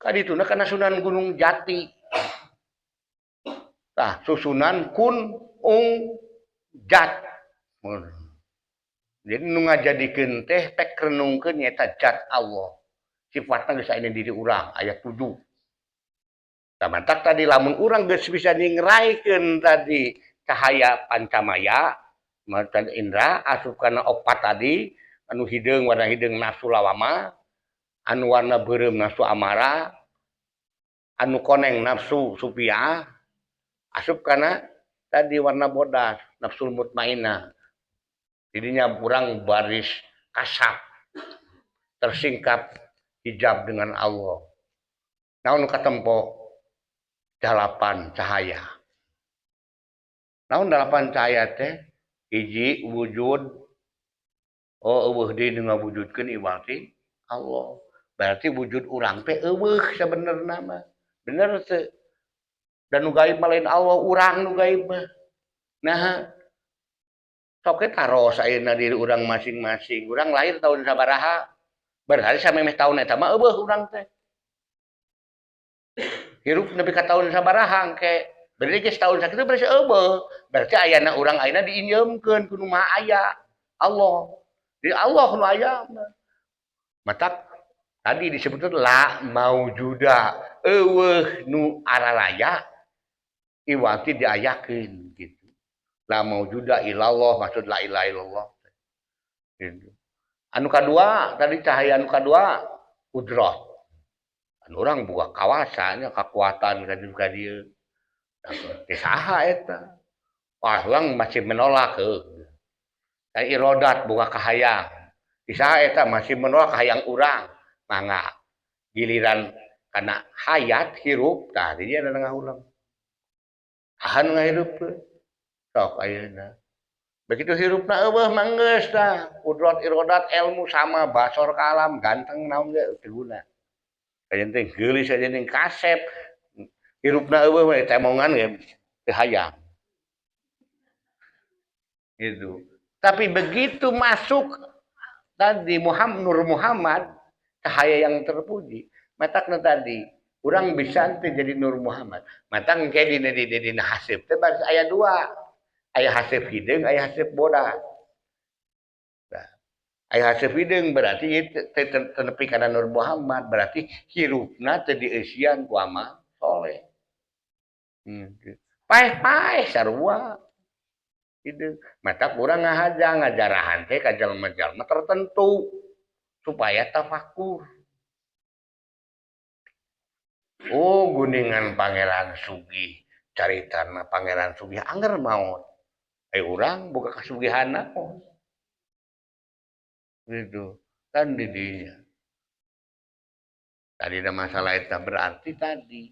kadituna kana Sunan Gunung Jati tah susunan kun jat jadi nu ngajadikeun teh pek renungkeun nyaeta jat Allah sifatna geus aya diri urang aya 7 tah mantak tadi lamun urang geus bisa ningraikeun tadi cahaya pancamaya matan indra asup kana opat tadi anu hideung warna hideung nafsu lawama anu warna beureum nafsu amara anu koneng nafsu supiah asup kana tadi warna bodas nafsul mutmainah jadinya urang baris kasap tersingkap hijab dengan Allah naon nu katempo dalapan cahaya naon dalapan cahaya teh hiji wujud eueuh deui nu ngawujudkeun iwati Allah berarti wujud urang teh eueuh sabenerna mah bener teu dan nu gaib mah lain Allah urang nu gaib mah nah sok we taros ayeuna diri urang masing-masing urang lahir tahun sabaraha berarti samemeh taun eta mah eueuh urang teh hirup nepi ka taun sabaraha engke berarti geus taun sakitu berarti eueuh berarti ayana urang ayeuna diinjeumkeun ku nu maha aya Allah di Allah nu aya matak tadi disebutkeun la maujuda eueuh nu aralaya iwati diayakeun gitu la maujuda illallah maksud la ilaha illallah gitu anu kadua tadi cahaya anu kadua kudrat anu urang boga kawasan kekuatan ka dieu teh saha eta orang masih menolak kayak irodat boga kahayang saha eta masih menolak kahayang urang mangga giliran karena hayat hirup tadi dia ada ulang ahan ngahirup sok ayeuna begitu hirupna eueuh manggeus tah kudrat irodat ilmu sama basor kalam ganteng naon ge teu guna ayeuna teh geulis aja ning kasep hirupna eueuh we temongan ge teu hayang gitu tapi begitu masuk tadi Nur Muhammad cahaya yang terpuji matakna tadi urang bisa teh jadi Nur Muhammad matang ke dina hasib teh aya dua aya hasib hideung aya hasib bodas nah, aya hasib hideung berarti tenepi kana Nur Muhammad berarti hirupna teh dieusian ku amal soleh paeh-paeh sarua itu mata kurang ngajarahan teh ka jalma-jalma tertentu supaya tafakur. Oh guningan Pangeran Sugih caritana Pangeran Sugih anger maut. Urang boga kasugihanna gitu kan didinya. Tadi ada masalah itu berarti tadi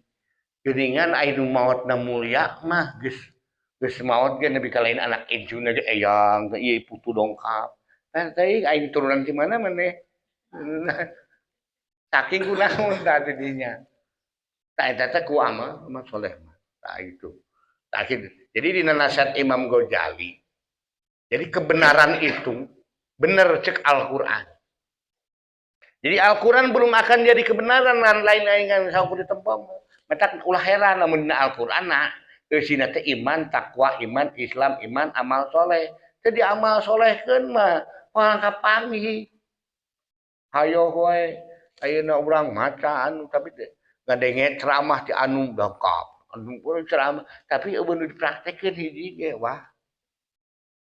geningan anu mautna mulia mah geus maot ge nepi ka lain anak injuna ge eyang ke ieu putu dongkap. Nah teuing aing turunan di mana maneh. Saking kunaon tadi dinya. Tah eta teh ku amal soleh mah. Tah itu. Tah jadi di nasihat Imam Ghazali. Jadi kebenaran itu benar cek Al-Qur'an. Jadi Al-Qur'an belum akan jadi kebenaran dan lain-lain yang sakur ditempa. Matak ulah heran lamun dina Al-Qur'an eusina teh iman, takwa, iman, Islam, iman, amal soleh. Jadi amal solehkeun mah moal kapanggih. Hayo we ayeuna urang maca anu tapi ngadenge ceramah ti anu lengkap. Anu ceramah tapi eueuh nu dipraktekkeun hiji ge wah.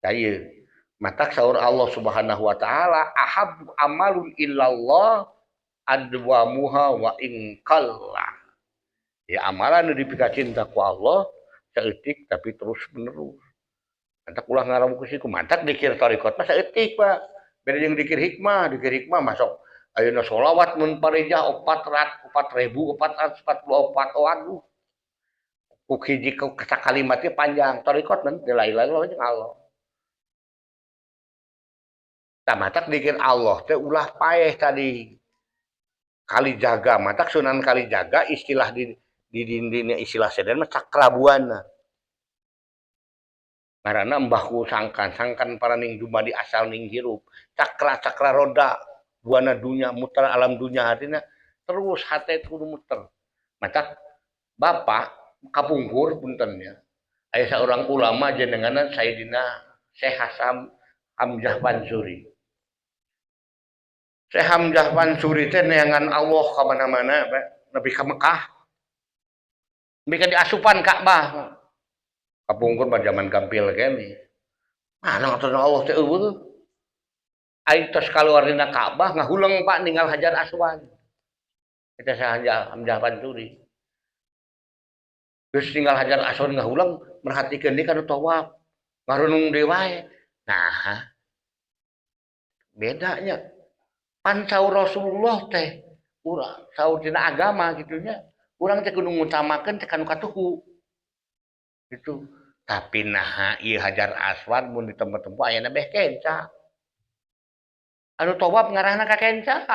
Da ieu matak saur Allah Subhanahu wa taala ahabbu amalun illallah adwamuha wa in qalla. Ya amalan nu dipika cinta ku Allah saeutik tapi terus menerus. Mantak ulah ngaramukeun ku mantak dikir tarekat mah saeutik Pak. Beda jeung dikir hikmah masuk ayeuna sholawat mun pareja 4.444 waduh. Ku hiji kalimatnya panjang tarekat mah la ilaha illallah jeung Allah. Tah matak dikir Allah teh ulah paeh tadi. Kali jaga matak Sunan Kali Jaga istilah di istilah seden mah cakrabuana. Karena mbahku sangkan para ning dumadi asal ning hirup cakra roda buana dunia muter alam dunia artinya terus hati kudu muter mata bapak kapungkur puntennya aya seorang ulama jenenganan Sayyidina Syekh Hasan Hamzah Mansuri Syekh Hamzah Mansuri teh neangan Allah ka mana-mana nepi ka Mekah nepi ka diasupan Ka'bah kapungkur mah zaman gampil kene. Mana ngaturna Allah teh eueuh. Aing tos kaluar dina Ka'bah ngahuleung Pak ninggal Hajar Aswad. Eta saha Hamzah Mansuri. Geus ninggal Hajar Aswad ngahuleung merhatikeun deui kana tawaf. Ngarenung deui wae. Nah. Bedanya pan saur Rasulullah teh urang saur dina agama gitunya. Urang teh kudu ngutamakeun teh kanu katuhu. Gitu. Tapi nah ieu Hajar Aswad mun di tempat-tempat aya beh kenca. Anu tawaf ngarahna ka kenca.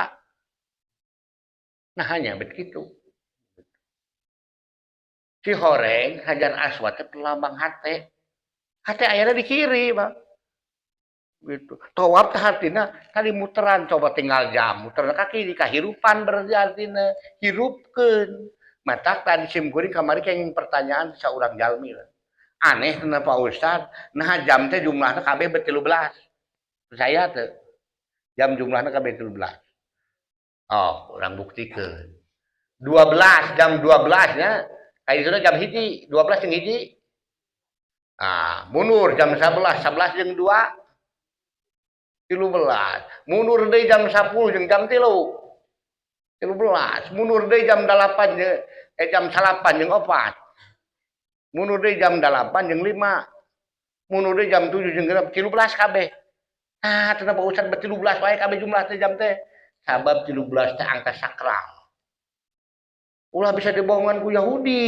Nah hanya begitu. Si horeng Hajar Aswad teh pelambang hate. Hate ayana di kiri, Bang. Gitu. Tawaf teh artina kali muteran coba tinggal jam muteran ka kiri kahirupan berarti artina hirupkeun. Matak tadi sim kuring kamari kenging pertanyaan saurang jalmi lah. Aneh kenapa Ustaz nah jam teh jumlahnya KB 13 saya tuh jam jumlahnya KB 13 oh orang buktikan 12 jam 12 nya kayak itu jam hiji 12 yang hiji mundur jam 11 yang 2 13 mundur deh jam 10 yang jam 3 13 mundur deh jam 8 jam 8 yang 4 mundur deui jam 8 jeung 5. Mundur deui jam 7 jeung 6, 13 kabeh. Nah, kenapa Ustaz 13 wae kabeh jumlah teh jam teh? Sabab 13 teh angka sakral. Ulah bisa dibohongan ku Yahudi.